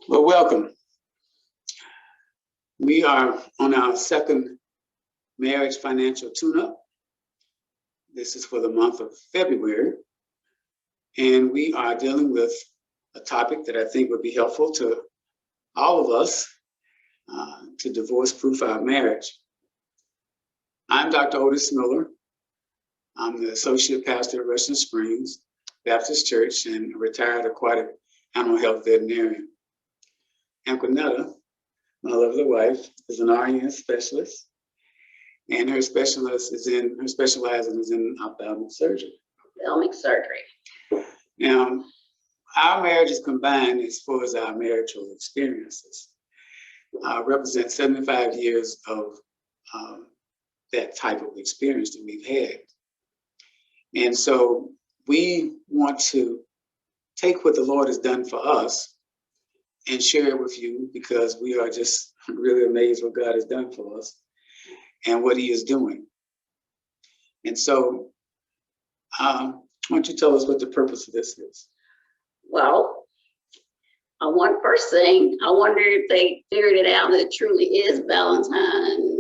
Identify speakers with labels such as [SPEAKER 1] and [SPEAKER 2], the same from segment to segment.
[SPEAKER 1] Well, welcome. We are on our second marriage financial tune-up. This is for the month of February, and we are dealing with a topic that I think would be helpful to all of us to divorce-proof our marriage. I'm Dr. Otis Miller. I'm the associate pastor at Rushden Springs Baptist Church and a retired aquatic animal health veterinarian. Anquinetta, my lovely wife, is an RN specialist, and her specializing is in ophthalmic surgery.
[SPEAKER 2] Ophthalmic surgery.
[SPEAKER 1] Now, our marriage is combined as far as our marital experiences. Represent 75 years of that type of experience that we've had. And so we want to take what the Lord has done for us and share it with you, because we are just really amazed what God has done for us and what he is doing. And so why don't you tell us what the purpose of this is?
[SPEAKER 2] Well, first thing, I wonder if they figured it out that it truly is Valentine's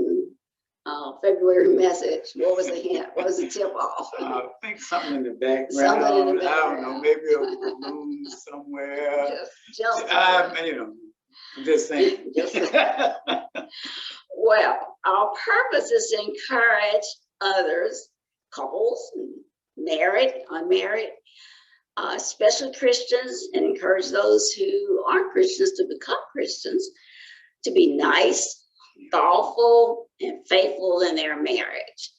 [SPEAKER 2] February message. What was the hint? What was the tip off?
[SPEAKER 1] I think something in the background.
[SPEAKER 2] Something in the background.
[SPEAKER 1] I don't know, maybe a balloon somewhere.
[SPEAKER 2] Just
[SPEAKER 1] I'm just saying.
[SPEAKER 2] Well, our purpose is to encourage others, couples, married, unmarried, especially Christians, and encourage those who aren't Christians to become Christians, to be nice, thoughtful, and faithful in their marriage.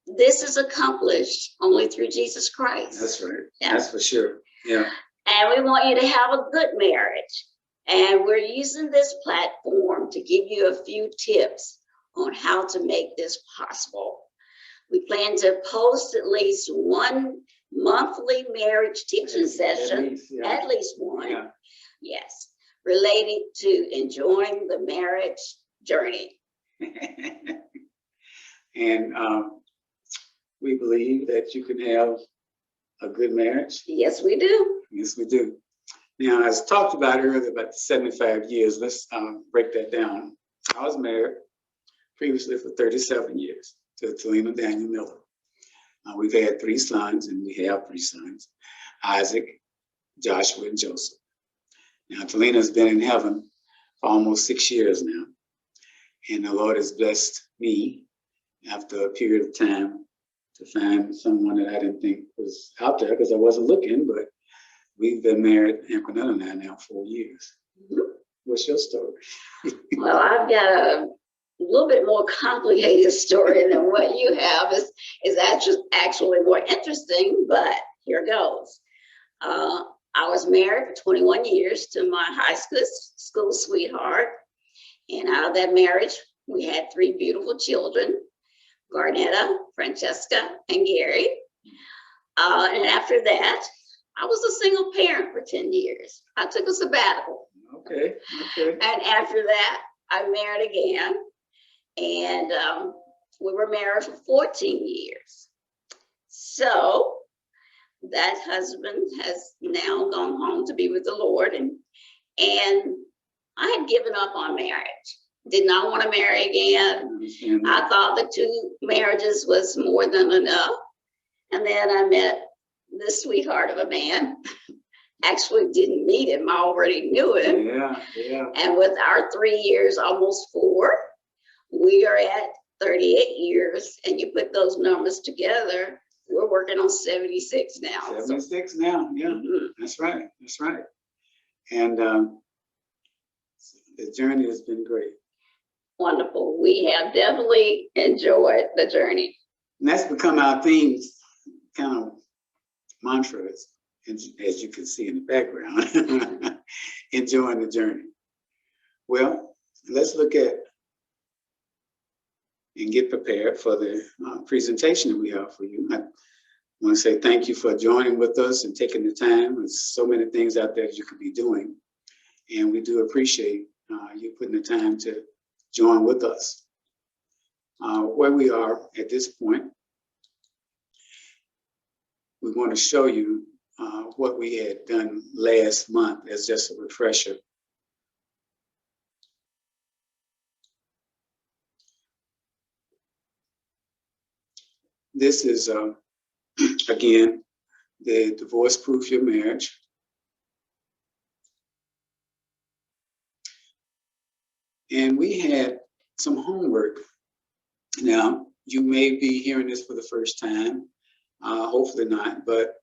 [SPEAKER 2] This is accomplished only through Jesus Christ.
[SPEAKER 1] That's right.
[SPEAKER 2] Yeah.
[SPEAKER 1] That's for sure. Yeah.
[SPEAKER 2] And we want you to have a good marriage. And we're using this platform to give you a few tips on how to make this possible. We plan to post at least one monthly marriage teaching session, at least one. Yeah. Yes, related to enjoying the marriage journey.
[SPEAKER 1] And we believe that you can have a good marriage.
[SPEAKER 2] Yes, we do.
[SPEAKER 1] Yes, we do. Now, as talked about earlier, about the 75 years, let's break that down. I was married previously for 37 years to Talina Daniel Miller. We've had 3 sons, and we have 3 sons, Isaac, Joshua, and Joseph. Now, Talina's been in heaven for almost 6 years now, and the Lord has blessed me after a period of time to find someone that I didn't think was out there, because I wasn't looking, but we've been married, Anquinetta and I, now 4 years. Mm-hmm. What's your story?
[SPEAKER 2] Well, I've got a little bit more complicated story than what you have. Is actually more interesting, but here goes. I was married for 21 years to my high school sweetheart. And out of that marriage, we had 3 beautiful children, Garnetta, Francesca, and Gary. And after that, I was a single parent for 10 years. I took a sabbatical.
[SPEAKER 1] Okay.
[SPEAKER 2] And after that, I married again. And we were married for 14 years. So that husband has now gone home to be with the Lord. And I had given up on marriage. Did not want to marry again. I thought the 2 marriages was more than enough. And then I met this sweetheart of a man. Actually didn't meet him, I already knew him.
[SPEAKER 1] Yeah.
[SPEAKER 2] And with our 3 years, almost 4, we are at 38 years. And you put those numbers together, we're working on 76 now.
[SPEAKER 1] 76 now, yeah. Mm-hmm. That's right. And the journey has been great.
[SPEAKER 2] Wonderful. We have definitely enjoyed the journey.
[SPEAKER 1] And that's become our theme, kind of mantras, as you can see in the background, enjoying the journey. Well, let's look at and get prepared for the presentation that we have for you. I want to say thank you for joining with us and taking the time. There's so many things out there that you could be doing, and we do appreciate you putting the time to join with us. Where we are at this point, we want to show you what we had done last month as just a refresher. This is, again, the Divorce Proof Your Marriage. And we had some homework. Now, you may be hearing this for the first time, hopefully not, but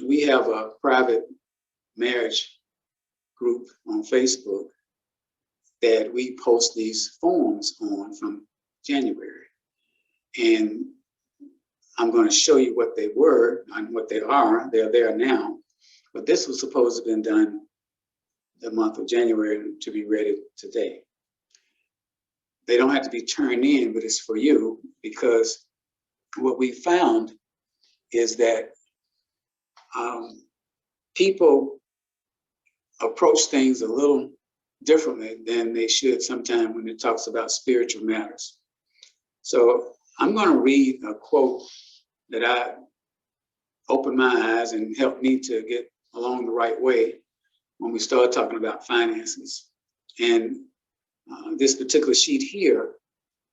[SPEAKER 1] we have a private marriage group on Facebook that we post these forms on from January. And I'm going to show you what they were and what they are. They're there now. But this was supposed to have been done the month of January to be ready today. They don't have to be turned in, but it's for you, because what we found is that people approach things a little differently than they should sometimes when it talks about spiritual matters. So I'm going to read a quote that I opened my eyes and helped me to get along the right way when we started talking about finances. And this particular sheet here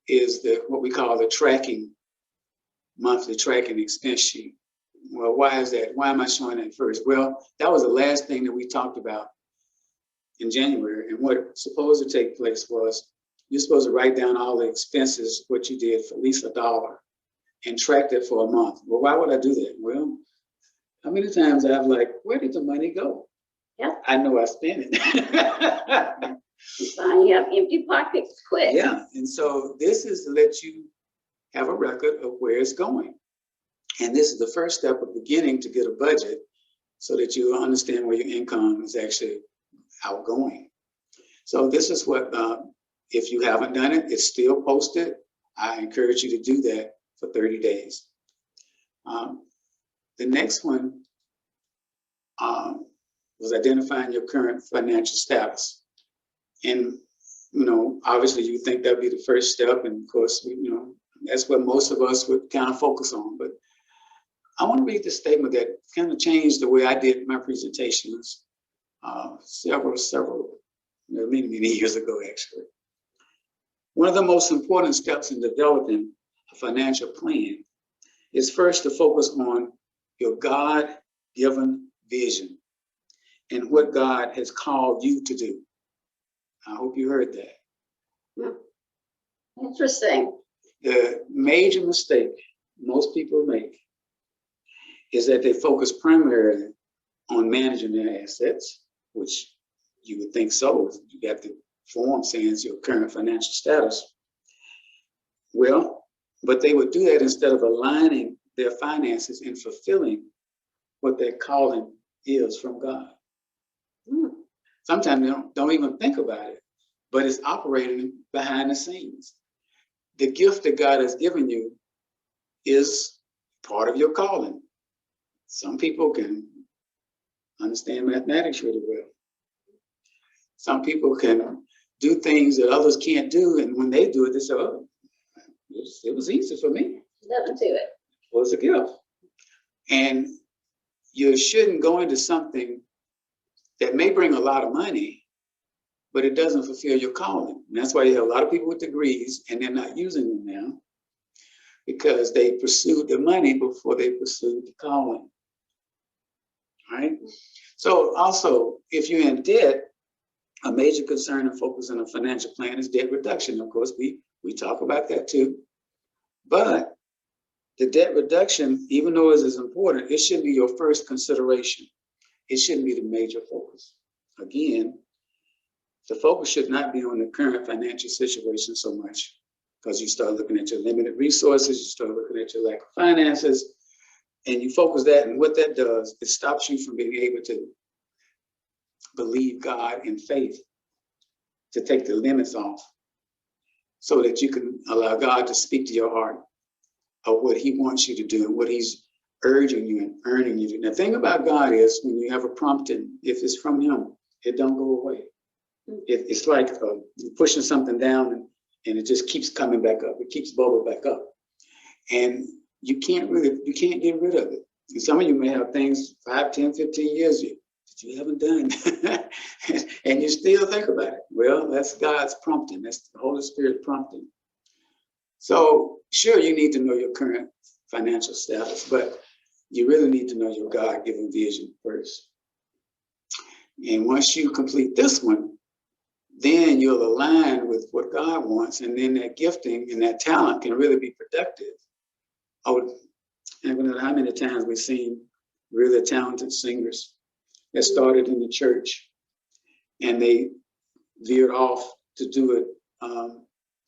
[SPEAKER 1] is what we call the monthly tracking expense sheet. Well, why is that? Why am I showing that first? Well, that was the last thing that we talked about in January. And what supposed to take place was you're supposed to write down all the expenses, what you did for at least $1, and track that for a month. Well, why would I do that? Well, how many times I've like, where did the money go?
[SPEAKER 2] Yeah.
[SPEAKER 1] I know I spent it.
[SPEAKER 2] You have empty pockets quick.
[SPEAKER 1] Yeah, and so this is to let you have a record of where it's going. And this is the first step of beginning to get a budget so that you understand where your income is actually outgoing. So this is what, if you haven't done it, it's still posted. I encourage you to do that for 30 days. The next one was identifying your current financial status. And, obviously you think that'd be the first step. And of course, that's what most of us would kind of focus on. But I want to read this statement that kind of changed the way I did my presentations many years ago, actually. One of the most important steps in developing a financial plan is first to focus on your God-given vision and what God has called you to do. I hope you heard that.
[SPEAKER 2] Yeah. Interesting.
[SPEAKER 1] The major mistake most people make is that they focus primarily on managing their assets, which you would think so. You got the form saying it's your current financial status. Well, but they would do that instead of aligning their finances and fulfilling what their calling is from God. Sometimes they don't even think about it, but it's operating behind the scenes. The gift that God has given you is part of your calling. Some people can understand mathematics really well. Some people can do things that others can't do, and when they do it, they say, oh, it was easy for me.
[SPEAKER 2] Nothing to it.
[SPEAKER 1] Well, it's a gift. And you shouldn't go into something that may bring a lot of money, but it doesn't fulfill your calling. And that's why you have a lot of people with degrees and they're not using them now, because they pursued the money before they pursued the calling. Right? So also, if you're in debt, a major concern and focus on a financial plan is debt reduction. Of course, we talk about that too. But the debt reduction, even though it is important, it shouldn't be your first consideration. It shouldn't be the major focus. Again, the focus should not be on the current financial situation so much, because you start looking at your limited resources, you start looking at your lack of finances, and you focus that, and what that does, it stops you from being able to believe God in faith, to take the limits off so that you can allow God to speak to your heart of what he wants you to do, what he's urging you and earning you to do. The thing about God is when you have a prompting, if it's from him, it don't go away. It's like you're pushing something down and it just keeps coming back up. It keeps bubbling back up. And you can't get rid of it. And some of you may have things 5, 10, 15 years that you haven't done. And you still think about it. Well, that's God's prompting. That's the Holy Spirit prompting. So sure, you need to know your current financial status, but you really need to know your God-given vision first. And once you complete this one, then you'll align with what God wants, and then that gifting and that talent can really be productive. I don't know how many times we've seen really talented singers that started in the church and they veered off to do it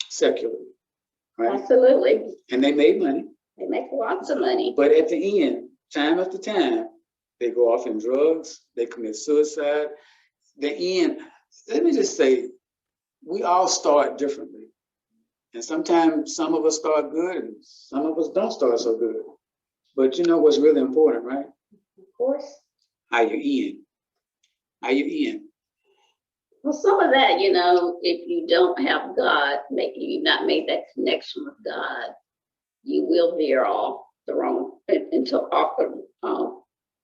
[SPEAKER 1] secularly, right?
[SPEAKER 2] Absolutely.
[SPEAKER 1] And they made money.
[SPEAKER 2] They make lots of money.
[SPEAKER 1] But at the end, time after time, they go off in drugs, they commit suicide. The end, let me just say, we all start differently. And sometimes some of us start good and some of us don't start so good. But you know what's really important, right?
[SPEAKER 2] Of course.
[SPEAKER 1] How you end. How you end.
[SPEAKER 2] Well, some of that, you know, if you don't have God, you've not made that connection with God, you will veer off the wrong, into off the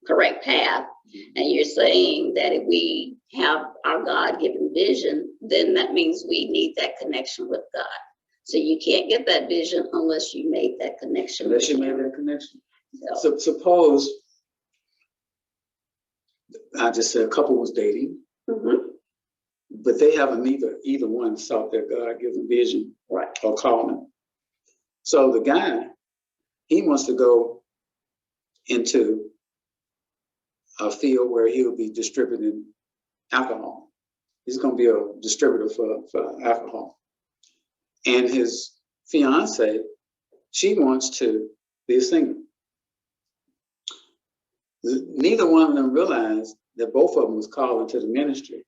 [SPEAKER 2] correct path. And you're saying that if we have our God-given vision, then that means we need that connection with God. So you can't get that vision unless you made that connection.
[SPEAKER 1] Unless you made that connection.
[SPEAKER 2] So,
[SPEAKER 1] So suppose, I just said a couple was dating, but they haven't either one sought their God-given vision
[SPEAKER 2] right.
[SPEAKER 1] or calling. So the guy, he wants to go into a field where he'll be distributing alcohol. He's going to be a distributor for alcohol. And his fiance, she wants to be a singer. Neither one of them realized that both of them was called into the ministry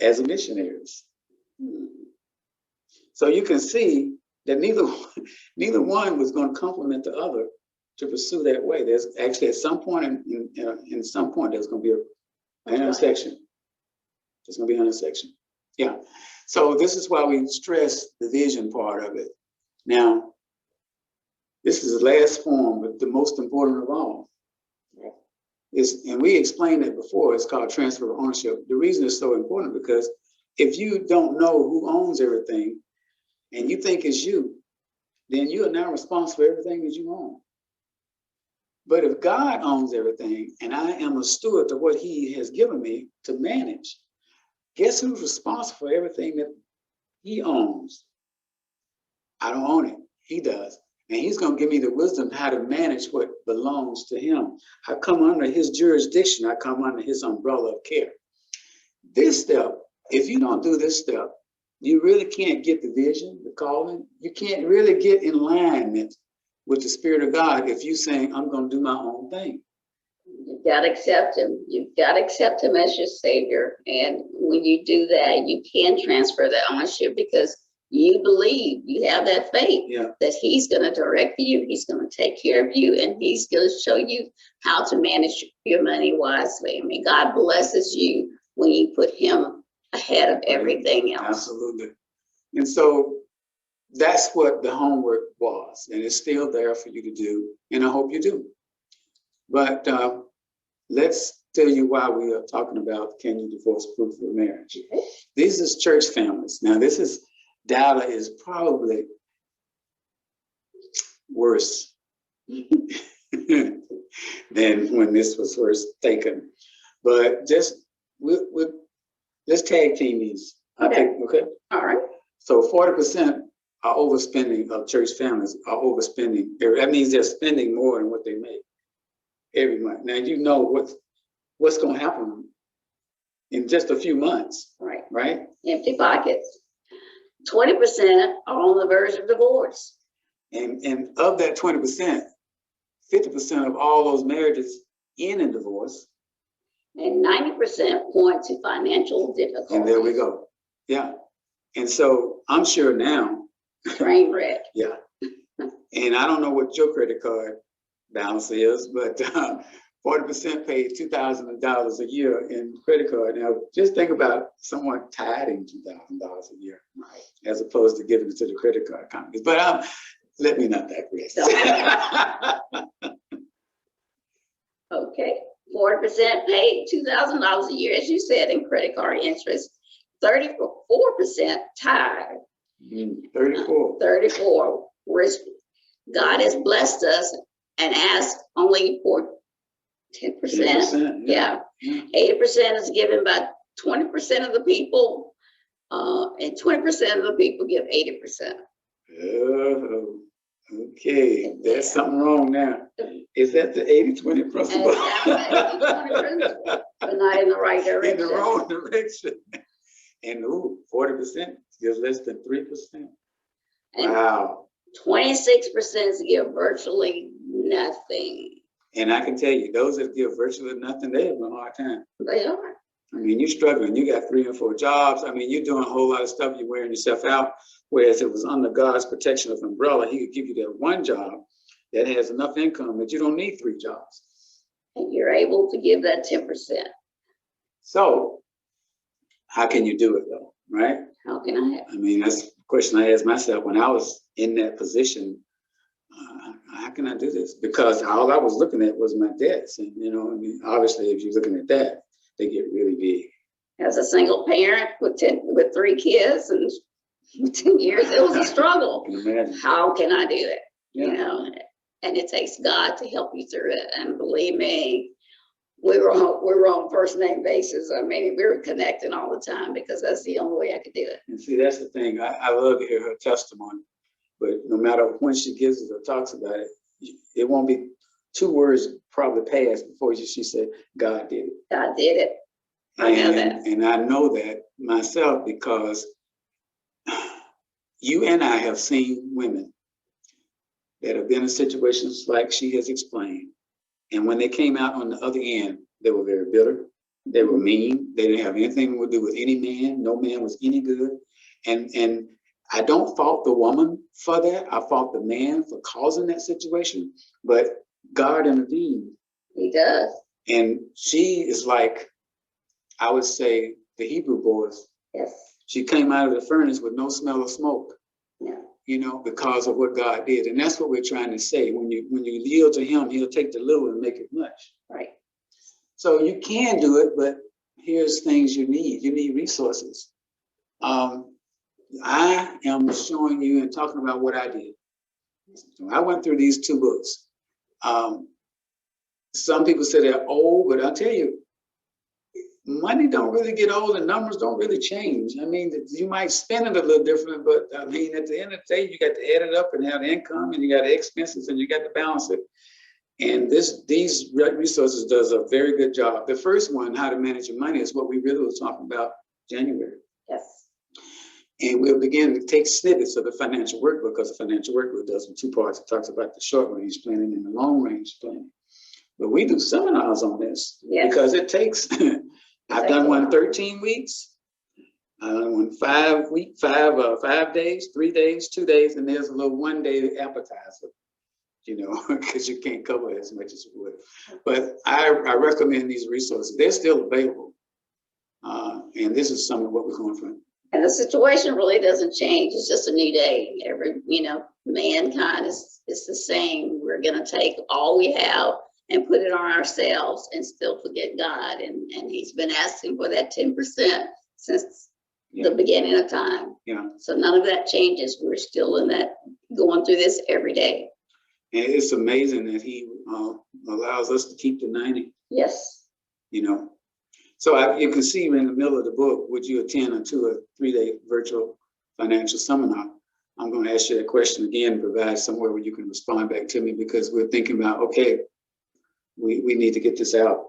[SPEAKER 1] as missionaries. So you can see that neither one was going to complement the other to pursue that way. There's actually at some point in some point there's going to be an intersection. There's going to be an intersection. Yeah. So this is why we stress the vision part of it. Now, this is the last form, but the most important of all. And we explained it before, it's called transfer of ownership. The reason it's so important because if you don't know who owns everything and you think it's you, then you are now responsible for everything that you own. But if God owns everything and I am a steward to what he has given me to manage, guess who's responsible for everything that he owns? I don't own it, he does. And he's going to give me the wisdom how to manage what belongs to him. I come under his jurisdiction. I come under his umbrella of care. This step, if you don't do this step, you really can't get the vision, the calling. You can't really get in alignment with the Spirit of God if you're saying, I'm going to do my own thing.
[SPEAKER 2] You've got to accept him. You've got to accept him as your savior. And when you do that, you can transfer that ownership because you believe, you have that faith that he's going to direct you, he's going to take care of you, and he's going to show you how to manage your money wisely. I mean, God blesses you when you put him ahead of everything else.
[SPEAKER 1] Absolutely. And so that's what the homework was, and it's still there for you to do, and I hope you do. But let's tell you why we are talking about can you divorce proof of marriage. These is church families. Now, data is probably worse than when this was first taken. But just let's tag team these.
[SPEAKER 2] Okay.
[SPEAKER 1] Okay.
[SPEAKER 2] All right.
[SPEAKER 1] So 40% are overspending of church families are overspending. That means they're spending more than what they make every month. Now you know what's going to happen in just a few months.
[SPEAKER 2] Right.
[SPEAKER 1] Right.
[SPEAKER 2] Empty pockets. 20% are on the verge of divorce.
[SPEAKER 1] And of that 20%, 50% of all those marriages end in divorce.
[SPEAKER 2] And 90% point to financial difficulties.
[SPEAKER 1] And there we go. Yeah. And so I'm sure now.
[SPEAKER 2] Train wreck.
[SPEAKER 1] Yeah. And I don't know what your credit card balance is, but 40% paid $2,000 a year in credit card. Now, just think about someone tithing $2,000 a year, right, as opposed to giving it to the credit card companies. But let me not digress.
[SPEAKER 2] Okay, 40% paid $2,000 a year, as you said, in credit card interest. 34% tied.
[SPEAKER 1] 34.
[SPEAKER 2] 34, which God has blessed us and asked only for 10%.
[SPEAKER 1] 10%,
[SPEAKER 2] Yeah. 80% is given by 20% of the people, and 20% of the people give 80%.
[SPEAKER 1] Oh, okay, there's something wrong now. Is that the 80-20 principle?
[SPEAKER 2] But not in the right direction.
[SPEAKER 1] In the wrong direction. And 40% gives less than 3%. Wow.
[SPEAKER 2] 26% give virtually nothing.
[SPEAKER 1] And I can tell you, those that give virtually nothing, they have a hard time.
[SPEAKER 2] They are.
[SPEAKER 1] I mean, you're struggling. You got 3 and 4 jobs. I mean, you're doing a whole lot of stuff. You're wearing yourself out. Whereas it was under God's protection of umbrella, he could give you that one job that has enough income that you don't need 3 jobs.
[SPEAKER 2] And you're able to give that 10%.
[SPEAKER 1] So how can you do it though, right?
[SPEAKER 2] How can I?
[SPEAKER 1] I mean, that's the question I asked myself when I was in that position. How can I do this? Because all I was looking at was my debts. And, you know, I mean, obviously, if you're looking at that, they get really big.
[SPEAKER 2] As a single parent with 3 kids and 10 years, it was a struggle.
[SPEAKER 1] I can imagine.
[SPEAKER 2] How can I do it?
[SPEAKER 1] Yeah.
[SPEAKER 2] You know, and it takes God to help you through it. And believe me, we were on first name basis. I mean, we were connecting all the time because that's the only way I could do it.
[SPEAKER 1] And see, that's the thing. I love to hear her testimony. But no matter when she gives it or talks about it, it won't be 2 words probably passed before she said, God did it.
[SPEAKER 2] God did it. I know that.
[SPEAKER 1] And I know that myself because you and I have seen women that have been in situations like she has explained. And when they came out on the other end, they were very bitter. They were mean. They didn't have anything to do with any man. No man was any good. And I don't fault the woman for that. I fault the man for causing that situation. But God intervened.
[SPEAKER 2] He does.
[SPEAKER 1] And she is like, I would say, the Hebrew boys.
[SPEAKER 2] Yes.
[SPEAKER 1] She came out of the furnace with no smell of smoke.
[SPEAKER 2] Yeah.
[SPEAKER 1] You know, because of what God did. And that's what we're trying to say. When you yield to him, he'll take the little and make it much.
[SPEAKER 2] Right.
[SPEAKER 1] So you can do it, but here's things you need. You need resources. I am showing you and talking about what I did. So I went through these 2 books. Some people say they're old, but I'll tell you, money don't really get old and numbers don't really change. I mean, you might spend it a little different, but I mean, at the end of the day, you got to add it up and have income and you got the expenses and you got to balance it. And these resources does a very good job. The first one, how to manage your money, is what we really were talking about January.
[SPEAKER 2] Yes.
[SPEAKER 1] And we'll begin to take snippets of the financial workbook because the financial workbook does in 2 parts. It talks about the short range planning and the long range planning. But we do seminars on this because it takes, I've done one 13 weeks, one 5 days, 3 days, 2 days, and there's a little 1 day appetizer, you know, because you can't cover as much as you would. But I recommend these resources. They're still available. And this is some of what we're going from.
[SPEAKER 2] And the situation really doesn't change. It's just a new day. Mankind is the same. We're going to take all we have and put it on ourselves and still forget God. And he's been asking for that 10% since the beginning of time.
[SPEAKER 1] Yeah. So
[SPEAKER 2] none of that changes. We're still in that, going through this every day.
[SPEAKER 1] And it's amazing that he allows us to keep the 90.
[SPEAKER 2] Yes.
[SPEAKER 1] You know, so you can see in the middle of the book, would you attend a 2 or 3 day virtual financial seminar? I'm going to ask you that question again and provide somewhere where you can respond back to me, because we're thinking about, okay, we need to get this out.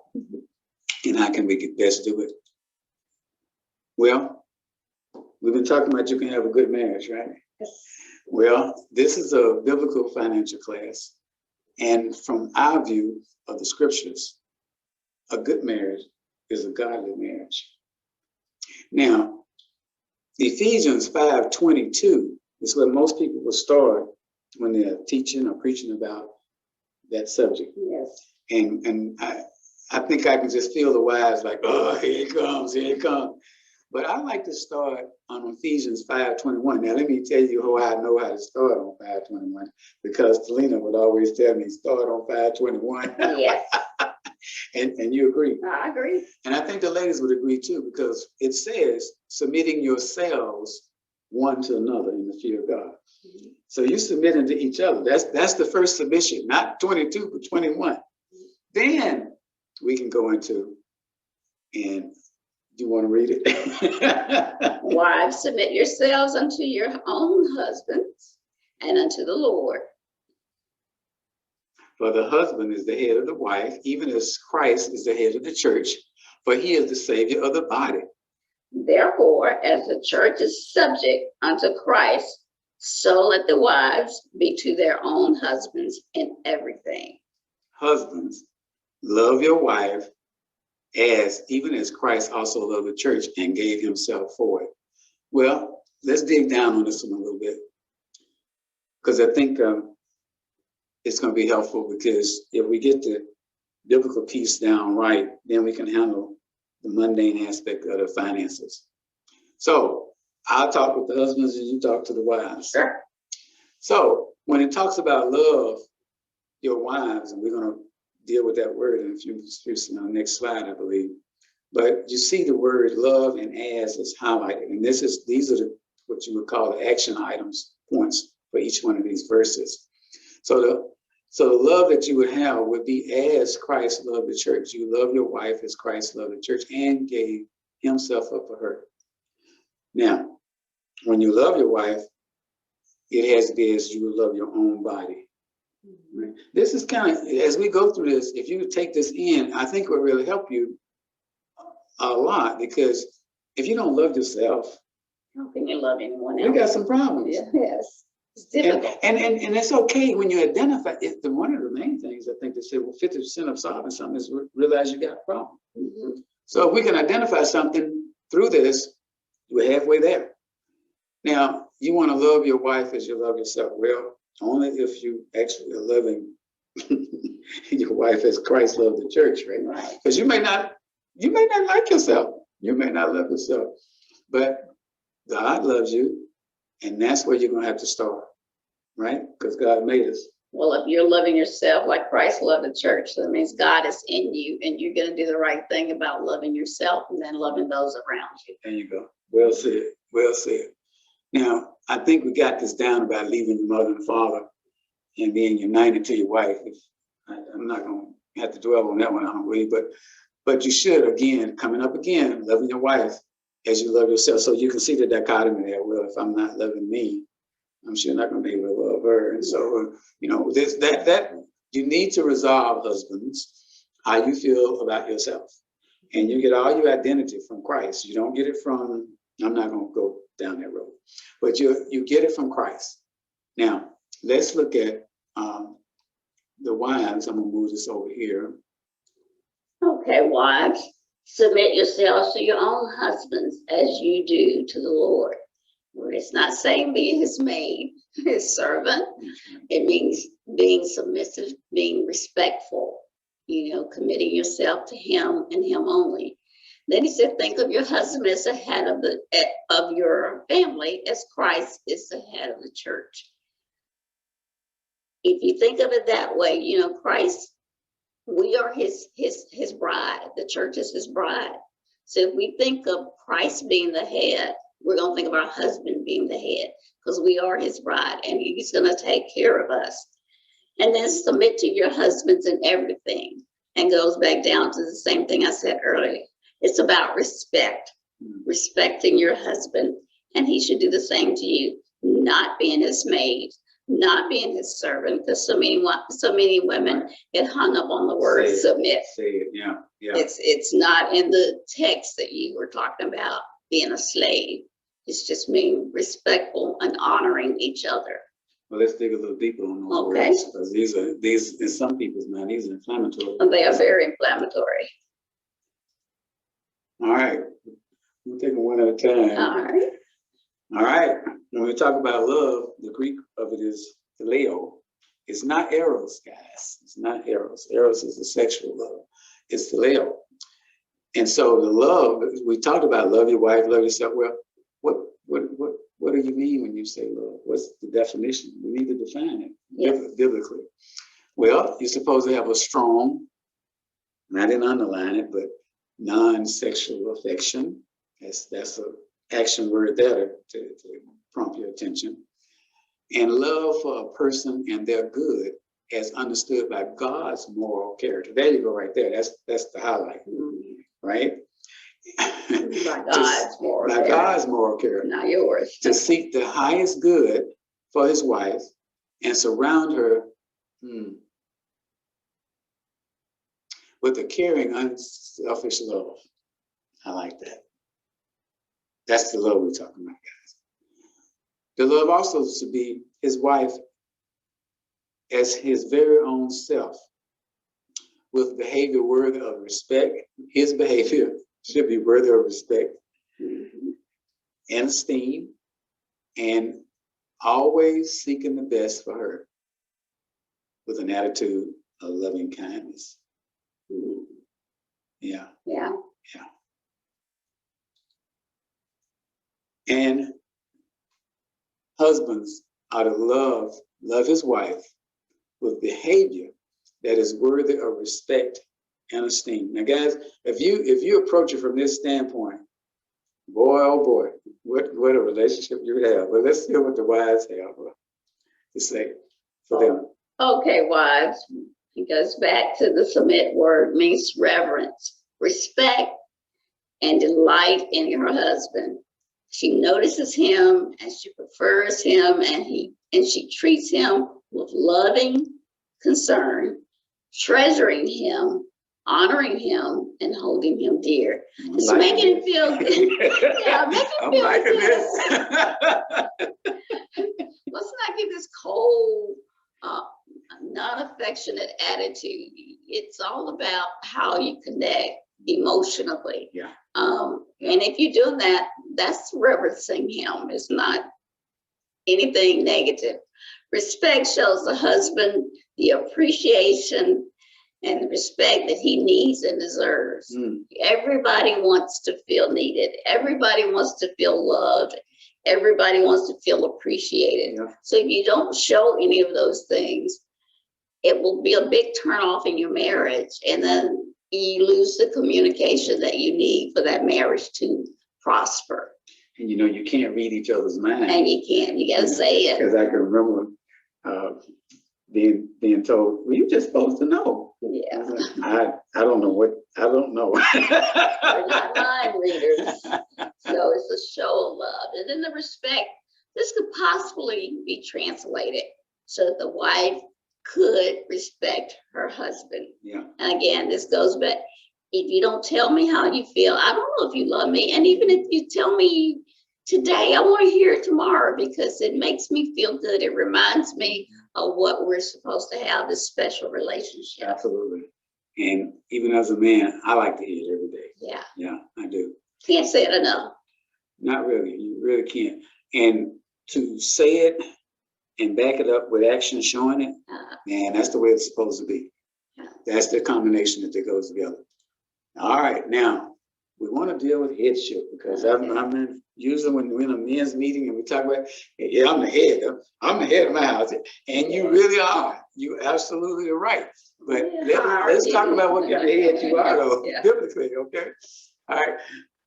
[SPEAKER 1] And how can we best do it? Well, we've been talking about you can have a good marriage, right?
[SPEAKER 2] Yes.
[SPEAKER 1] Well, this is a biblical financial class. And from our view of the scriptures, a good marriage is a godly marriage. Now, Ephesians 5:22 is where most people will start when they're teaching or preaching about that subject.
[SPEAKER 2] Yes.
[SPEAKER 1] And I think I can just feel the wives like, oh, here it comes, here it comes. But I like to start on Ephesians 5:21. Now, let me tell you how I know how to start on 5:21, because Talina would always tell me, start on 5:21.
[SPEAKER 2] Yes.
[SPEAKER 1] And you agree.
[SPEAKER 2] I agree.
[SPEAKER 1] And I think the ladies would agree too, because it says submitting yourselves one to another in the fear of God. So you submitting to each other. That's the first submission, not 22, but 21. Then we can go into, and you want to read it?
[SPEAKER 2] Wives, submit yourselves unto your own husbands and unto the Lord.
[SPEAKER 1] For the husband is the head of the wife, even as Christ is the head of the church, for he is the savior of the body.
[SPEAKER 2] Therefore, as the church is subject unto Christ, so let the wives be to their own husbands in everything.
[SPEAKER 1] Husbands, love your wife even as Christ also loved the church and gave himself for it. Well, let's dig down on this one a little bit, because I think it's going to be helpful, because if we get the biblical piece down right, then we can handle the mundane aspect of the finances. So I'll talk with the husbands and you talk to the wives.
[SPEAKER 2] Sure.
[SPEAKER 1] So when it talks about love your wives, and we're going to deal with that word in a few next slide, I believe. But you see the word love and as is highlighted, and these are what you would call the action items, points for each one of these verses. So the love that you would have would be as Christ loved the church. You love your wife as Christ loved the church and gave himself up for her. Now, when you love your wife, it has to be as you would love your own body. Right? This is kind of, as we go through this, if you take this in, I think it will really help you a lot, because if you don't love yourself,
[SPEAKER 2] how can you love anyone else?
[SPEAKER 1] You got some problems.
[SPEAKER 2] Yes, it's difficult.
[SPEAKER 1] And it's okay when you identify it. One of the main things I think they say, well, 50% of solving something is realize you got a problem.
[SPEAKER 2] Mm-hmm.
[SPEAKER 1] So if we can identify something through this, we're halfway there. Now, you want to love your wife as you love yourself. Well, only if you actually are loving your wife as Christ loved the church, right?
[SPEAKER 2] Right.
[SPEAKER 1] Because you may not like yourself. You may not love yourself, but God loves you, and that's where you're going to have to start, right? Because God made us.
[SPEAKER 2] Well, if you're loving yourself like Christ loved the church, that means God is in you, and you're going to do the right thing about loving yourself and then loving those around you.
[SPEAKER 1] There you go. Well said. Well said. Now, I think we got this down about leaving your mother and father and being united to your wife. I'm not going to have to dwell on that one, I don't believe, but you should, again, coming up again, loving your wife as you love yourself. So you can see the dichotomy there. Well, if I'm not loving me, I'm sure not going to be able to love her. And so, that you need to resolve, husbands, how you feel about yourself. And you get all your identity from Christ. You don't get it from, I'm not going to go down that road, but you get it from Christ. Now, let's look at the wives. I'm going to move this over here.
[SPEAKER 2] Okay, wives, submit yourselves to your own husbands as you do to the Lord. Well, it's not saying being his maid, his servant. It means being submissive, being respectful, committing yourself to him and him only. Then he said, think of your husband as the head of your family, as Christ is the head of the church. If you think of it that way, Christ, we are his bride. The church is his bride. So if we think of Christ being the head, we're going to think of our husband being the head, because we are his bride and he's going to take care of us. And then submit to your husbands in everything, and goes back down to the same thing I said earlier. It's about respect, respecting your husband, and he should do the same to you, not being his maid, not being his servant, because so many women get hung up on the word submit.
[SPEAKER 1] Say it, yeah.
[SPEAKER 2] It's not in the text that you were talking about being a slave. It's just being respectful and honoring each other.
[SPEAKER 1] Well, let's dig a little deeper on those words, because these in some people's mind, these are inflammatory.
[SPEAKER 2] And they are very inflammatory.
[SPEAKER 1] All right, we'll take them one at a time. All right. When we talk about love, the Greek of it is phileo. It's not eros, guys. It's not eros. Eros is a sexual love. It's phileo. And so the love, we talked about love your wife, love yourself. Well, what do you mean when you say love? What's the definition? We need to define it biblically. Well, you're supposed to have a strong And I didn't underline it, but non-sexual affection. That's an action word there to prompt your attention. And love for a person and their good as understood by God's moral character. There you go, right there. That's the highlight, right?
[SPEAKER 2] By God's moral
[SPEAKER 1] By
[SPEAKER 2] character.
[SPEAKER 1] God's moral character.
[SPEAKER 2] Not yours.
[SPEAKER 1] To seek the highest good for his wife and surround her with a caring, unselfish love. I like that. That's the love we're talking about, guys. The love also is to be his wife as his very own self, with behavior worthy of respect. His behavior should be worthy of respect and esteem, and always seeking the best for her with an attitude of loving kindness. Yeah.
[SPEAKER 2] Yeah.
[SPEAKER 1] Yeah. And husbands are to love his wife with behavior that is worthy of respect and esteem. Now, guys, if you approach it from this standpoint, boy, oh boy, what a relationship you would have. Well, let's hear what the wives have to say for them.
[SPEAKER 2] Okay, wives. It goes back to the Semitic word, means reverence, respect, and delight in her husband. She notices him and she prefers him, and she treats him with loving concern, treasuring him, honoring him, and holding him dear. It's making him feel good. Yeah, make him feel good. Let's not give this cold, non-affectionate attitude. It's all about how you connect emotionally.
[SPEAKER 1] Yeah.
[SPEAKER 2] And if you're doing that, that's reverencing him. It's not anything negative. Respect shows the husband the appreciation and the respect that he needs and deserves. Everybody wants to feel needed. Everybody wants to feel loved. Everybody wants to feel appreciated.
[SPEAKER 1] Yeah.
[SPEAKER 2] So if you don't show any of those things, it will be a big turnoff in your marriage. And then you lose the communication that you need for that marriage to prosper.
[SPEAKER 1] And you can't read each other's mind.
[SPEAKER 2] And you gotta say it.
[SPEAKER 1] Because I can remember being told, well, you're just supposed to know.
[SPEAKER 2] Yeah.
[SPEAKER 1] I don't know.
[SPEAKER 2] We're not mind readers. So it's a show of love. And then the respect, this could possibly be translated so that the wife could respect her husband.
[SPEAKER 1] Yeah.
[SPEAKER 2] And again, this goes back. If you don't tell me how you feel, I don't know if you love me. And even if you tell me today, I want to hear it tomorrow because it makes me feel good. It reminds me of what we're supposed to have, this special relationship.
[SPEAKER 1] Absolutely. And even as a man, I like to hear it every day.
[SPEAKER 2] Yeah.
[SPEAKER 1] Yeah, I do.
[SPEAKER 2] Can't say it enough.
[SPEAKER 1] Not really. You really can't. And to say it and back it up with action showing it, man, that's the way it's supposed to be. That's the combination that goes together. All right, now we want to deal with headship because I'm usually when we're in a men's meeting and we talk about, yeah, I'm the head of my house, and you really are. You absolutely are right. But let's talk about what kind of head you are, though, biblically. Okay. All right.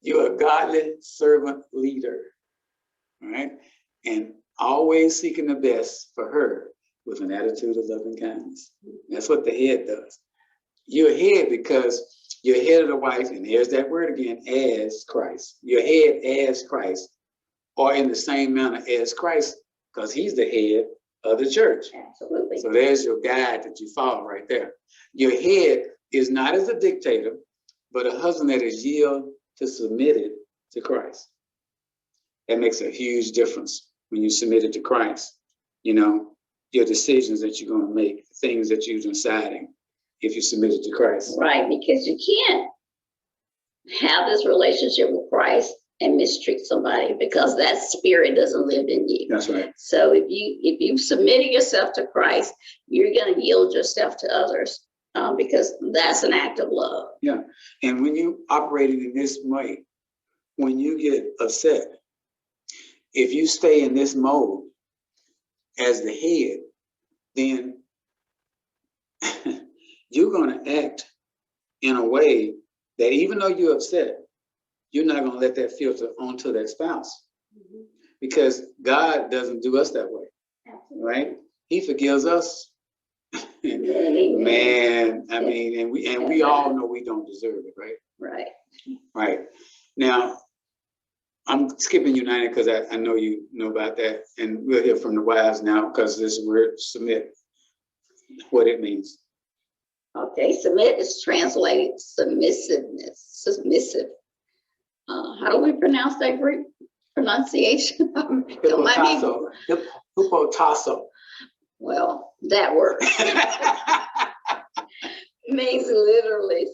[SPEAKER 1] You're a godly servant leader. All right, and always seeking the best for her with an attitude of loving kindness. That's what the head does. You're head because you're head of the wife, and here's that word again, as Christ. You're head as Christ, or in the same manner as Christ, because he's the head of the church.
[SPEAKER 2] Absolutely.
[SPEAKER 1] So there's your guide that you follow right there. Your head is not as a dictator, but a husband that is yielded to submitted to Christ. That makes a huge difference when you submit it to Christ. Your decisions that you're going to make, things that you're deciding, if you submit it to Christ.
[SPEAKER 2] Right, because you can't have this relationship with Christ and mistreat somebody because that spirit doesn't live in you.
[SPEAKER 1] That's right.
[SPEAKER 2] So if you submitted yourself to Christ, you're going to yield yourself to others because that's an act of love.
[SPEAKER 1] Yeah, and when you operating in this way, when you get upset, if you stay in this mode as the head, then you're going to act in a way that even though you're upset, you're not going to let that filter onto that spouse, because God doesn't do us that way, right? He forgives us. Man, I mean, and we all know we don't deserve it, right?
[SPEAKER 2] Right.
[SPEAKER 1] Right. Now, I'm skipping United because I know you know about that, and we'll hear from the wives now because this word submit, what it means.
[SPEAKER 2] Okay, submit is translated submissiveness, submissive. How do we pronounce that Greek pronunciation?
[SPEAKER 1] Hypotasso. Hypotasso.
[SPEAKER 2] Well, that word means literally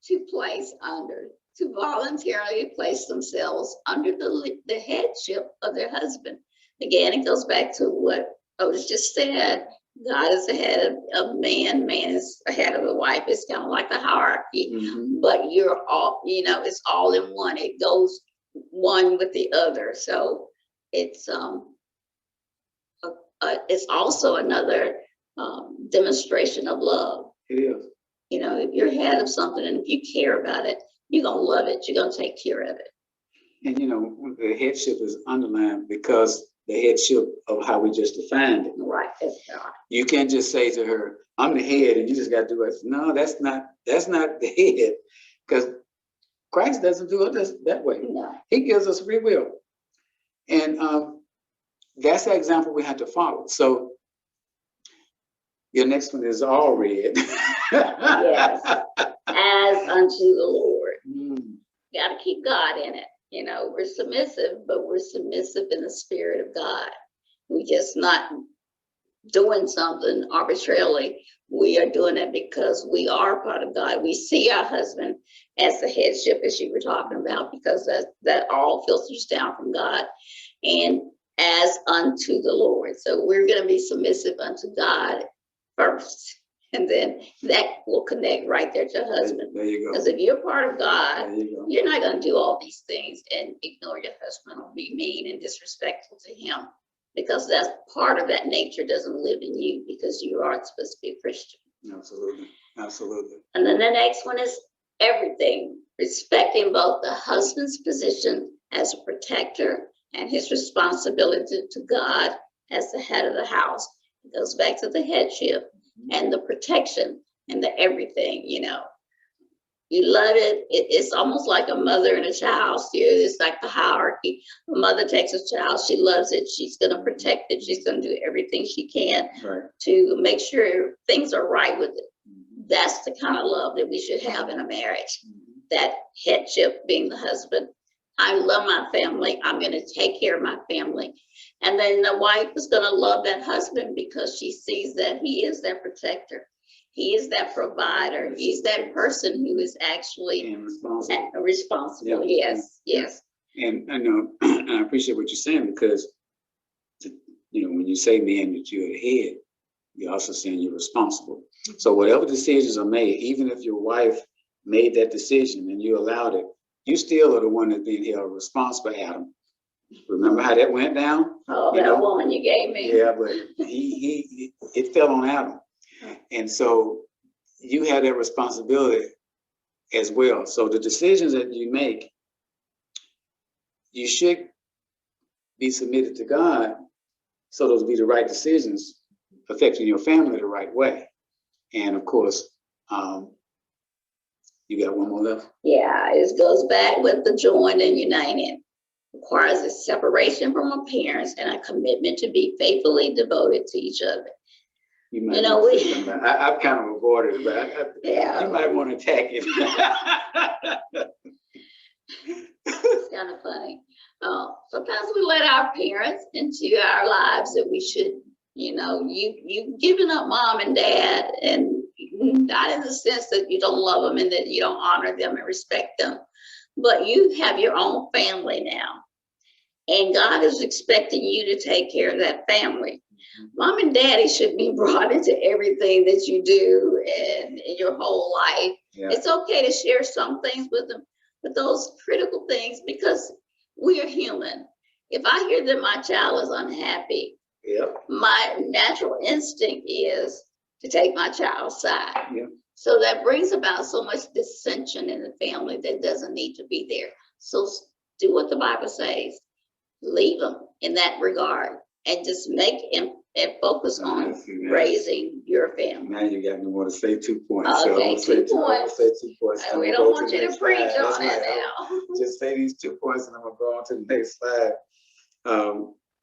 [SPEAKER 2] to place under, to voluntarily place themselves under the headship of their husband. Again, it goes back to what Otis just said. God is the head of man, man is the head of the wife. It's kind of like the hierarchy, but you're all, it's all in one. It goes one with the other. So it's also another demonstration of love.
[SPEAKER 1] It is.
[SPEAKER 2] If you're head of something and if you care about it, you're going to love it. You're going to take care of it.
[SPEAKER 1] And the headship is underlined because the headship of how we just defined it.
[SPEAKER 2] Right.
[SPEAKER 1] You can't just say to her, I'm the head and you just got to do it. No, that's not the head, because Christ doesn't do it that way.
[SPEAKER 2] No.
[SPEAKER 1] He gives us free will. And that's the example we have to follow. So your next one is all red.
[SPEAKER 2] Yes. As unto the Lord. Got to keep God in it. We're submissive, but we're submissive in the spirit of God. We're just not doing something arbitrarily. We are doing it because we are part of God. We see our husband as the headship, as you were talking about, because that all filters down from God, and as unto the Lord. So we're going to be submissive unto God first, and then that will connect right there to husband.
[SPEAKER 1] There you go.
[SPEAKER 2] Because if you're part of God, you're not going to do all these things and ignore your husband or be mean and disrespectful to him, because that's part of that nature doesn't live in you, because you are supposed to be a Christian.
[SPEAKER 1] Absolutely. Absolutely.
[SPEAKER 2] And then the next one is everything, respecting both the husband's position as a protector and his responsibility to God as the head of the house. It goes back to the headship and the protection and the everything, You love it. It's almost like a mother and a child. It's like the hierarchy. A mother takes a child, she loves it, she's going to protect it, she's going to do everything she can to make sure things are right with it. That's the kind of love that we should have in a marriage. That headship being the husband. I love my family. I'm going to take care of my family. And then the wife is going to love that husband because she sees that he is their protector. He is that provider. He's that person who is actually responsible. Yes, yes.
[SPEAKER 1] And I know, and I appreciate what you're saying, because when you say man that you're the head, you're also saying you're responsible. So whatever decisions are made, even if your wife made that decision and you allowed it, you still are the one that's being held responsible, Adam. Remember how that went down?
[SPEAKER 2] Oh, that woman you gave me.
[SPEAKER 1] Yeah, but it fell on Adam. And so you have that responsibility as well. So the decisions that you make, you should be submitted to God, so those be the right decisions affecting your family the right way. And of course, you got one more left?
[SPEAKER 2] Yeah, it goes back with the joined and united. Requires a separation from our parents and a commitment to be faithfully devoted to each other.
[SPEAKER 1] I've kind of avoided it, but you might want to attack it.
[SPEAKER 2] It's kind of funny. Sometimes we let our parents into our lives that we should, you've given up mom and dad, and not in the sense that you don't love them and that you don't honor them and respect them, but you have your own family now. And God is expecting you to take care of that family. Mom and daddy should be brought into everything that you do and in your whole life. Yeah. It's okay to share some things with them, but those critical things, because we are human. If I hear that my child is unhappy, my natural instinct is to take my child's side. So that brings about so much dissension in the family that doesn't need to be there. So do what the Bible says. Leave them in that regard and just make him and focus on raising your family.
[SPEAKER 1] Now you got me want to say 2 points.
[SPEAKER 2] Okay,
[SPEAKER 1] So
[SPEAKER 2] 2 points.
[SPEAKER 1] Say 2 points.
[SPEAKER 2] And we don't want you to preach on it now.
[SPEAKER 1] Just say these 2 points and I'm going to go on to the next slide.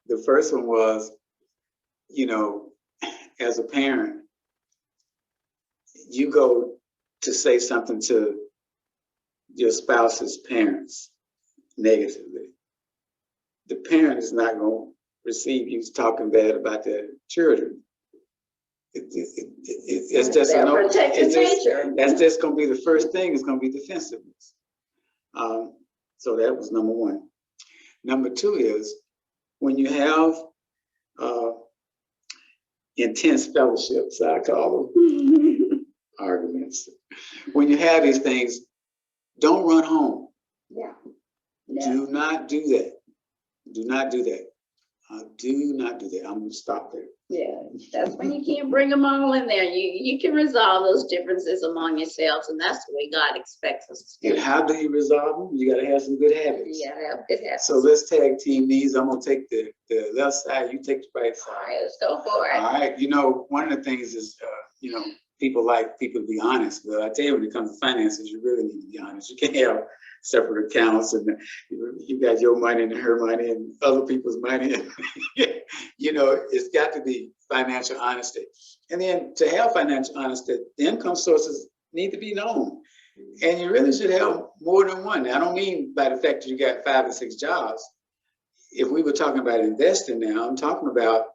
[SPEAKER 1] The first one was, you know, as a parent, you go to say something to your spouse's parents negatively. The parent is not going to receive you talking bad about their children. It's just a no. That's just going to be the first thing. It's going to be defensiveness. So that was number one. Number two is when you have intense fellowships, I call them arguments. When you have these things, don't run home.
[SPEAKER 2] Yeah.
[SPEAKER 1] Do not do that. Do not do that. Do not do that. I'm going to stop there.
[SPEAKER 2] Yeah, that's when you can't bring them all in there. You can resolve those differences among yourselves, and that's the way God expects us to do.
[SPEAKER 1] And how do you resolve them? You got to have some good habits.
[SPEAKER 2] Yeah, have good habits.
[SPEAKER 1] So let's tag team these. I'm going to take the left side. You take the right side.
[SPEAKER 2] All right, let's go for it.
[SPEAKER 1] All right. You know, one of the things is, you know, people like people to be honest. But I tell you, when it comes to finances, you really need to be honest. You can't have separate accounts and you got your money and her money and other people's money. You know, it's got to be financial honesty. And then to have financial honesty, the income sources need to be known. And you really should have more than one. Now, I don't mean by the fact that you got 5 or 6 jobs. If we were talking about investing now, I'm talking about,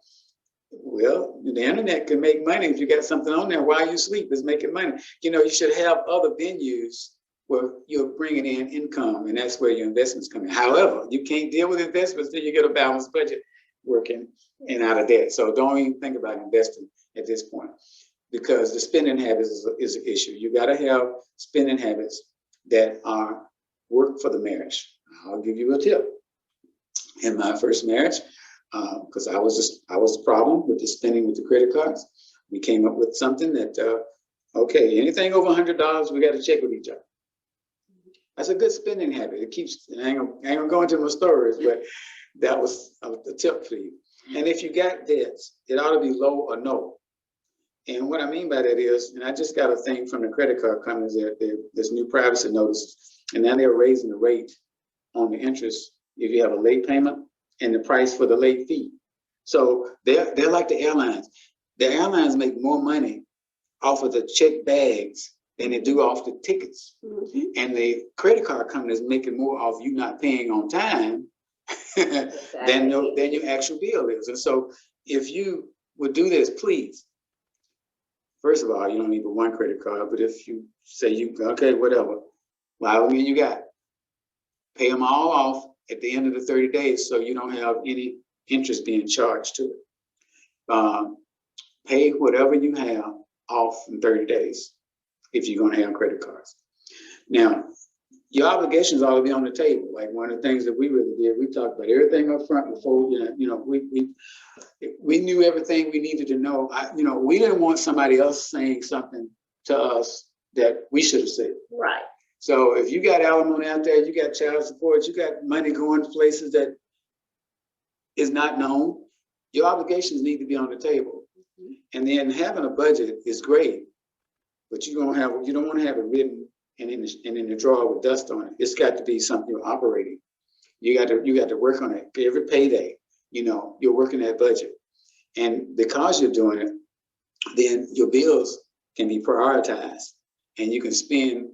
[SPEAKER 1] well, the internet can make money if you got something on there while you sleep, it's making money. You know, you should have other venues where you're bringing in income, and that's where your investments come in. However, you can't deal with investments till you get a balanced budget working and out of debt. So don't even think about investing at this point, because the spending habits is an issue. You got to have spending habits that are work for the marriage. I'll give you a tip. In my first marriage, because I was the problem with the spending with the credit cards, we came up with something that, okay, anything over $100, we got to check with each other. That's a good spending habit. It keeps, I ain't gonna go into my stories, but that was a tip for you. And if you got debts, it ought to be low or no. And what I mean by that is, and I just got a thing from the credit card companies, there's new privacy notices, and now they're raising the rate on the interest if you have a late payment and the price for the late fee. So they're like the airlines. The airlines make more money off of the check bags than they do off the tickets. Mm-hmm. And the credit card company is making more off you not paying on time than your actual bill is. And so if you would do this, please, first of all, you don't need but one credit card, but if you say okay, whatever, however many you got, pay them all off at the end of the 30 days so you don't have any interest being charged to it. Pay whatever you have off in 30 days if you're going to have credit cards. Now, your obligations ought to be on the table. Like one of the things that we really did, we talked about everything up front before, we knew everything we needed to know. We didn't want somebody else saying something to us that we should have said.
[SPEAKER 2] Right.
[SPEAKER 1] So if you got alimony out there, you got child support, you got money going to places that is not known, your obligations need to be on the table. Mm-hmm. And then having a budget is great, but you don't want to have it written and in the drawer with dust on it. It's got to be something you're operating. You got to work on it every payday. You're working that budget, and because you're doing it, then your bills can be prioritized, and you can spend.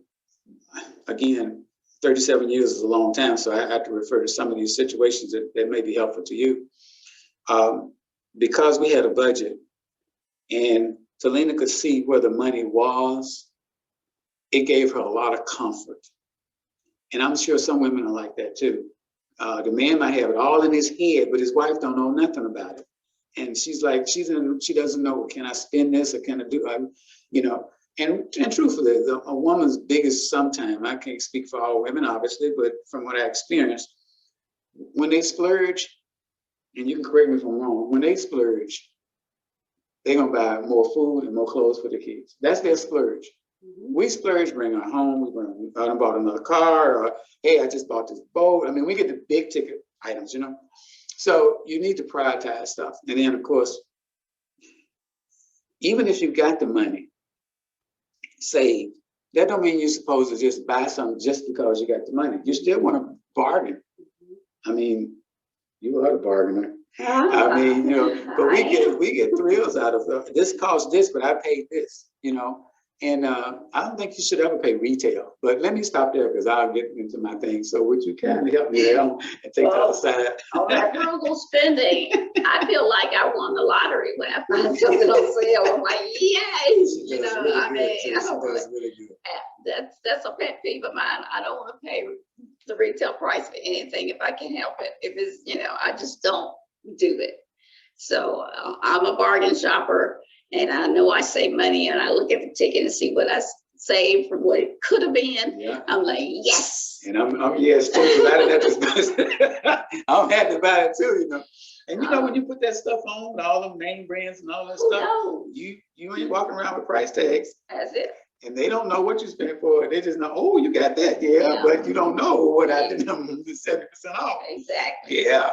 [SPEAKER 1] Again, 37 years is a long time, so I have to refer to some of these situations that may be helpful to you. Because we had a budget and Talina could see where the money was, it gave her a lot of comfort. And I'm sure some women are like that too. The man might have it all in his head, but his wife don't know nothing about it. And she's like, she doesn't know, can I spend this or can I do, And truthfully, a woman's biggest sometime, I can't speak for all women, obviously, but from what I experienced, when they splurge, and you can correct me if I'm wrong, when they splurge, they're going to buy more food and more clothes for the kids. That's their splurge. We splurge, bring our home, I bought another car, or hey, I just bought this boat. I mean, we get the big ticket items, you know? So you need to prioritize stuff. And then of course, even if you got the money saved, that don't mean you're supposed to just buy something just because you got the money. You still want to bargain. I mean, you are the bargainer. I mean, you know, but we get thrills out of this cost this, but I paid this, you know. And I don't think you should ever pay retail. But let me stop there because I'll get into my thing. So would you kind of help me there and take the other side?
[SPEAKER 2] On that frugal spending, I feel like I won the lottery when I find something on sale. I'm like, yes, you know.
[SPEAKER 1] Really
[SPEAKER 2] I mean,
[SPEAKER 1] she does really good.
[SPEAKER 2] that's a pet peeve of mine. I don't want to pay the retail price for anything if I can help it. If it's, you know, I just don't do it. So I'm a bargain shopper. And I know I save money, and I look at the ticket and see what I saved from what it could have been.
[SPEAKER 1] Yeah.
[SPEAKER 2] I'm like, yes.
[SPEAKER 1] And I'm yes too, because I didn't have to. I'm happy about it too, you know. And you know, when you put that stuff on, all them name brands and all that stuff, you ain't walking around with price tags.
[SPEAKER 2] That's it.
[SPEAKER 1] And they don't know what you spent for it. They just know, oh, you got that, yeah. But you don't know what I did 70% off.
[SPEAKER 2] Exactly.
[SPEAKER 1] Yeah.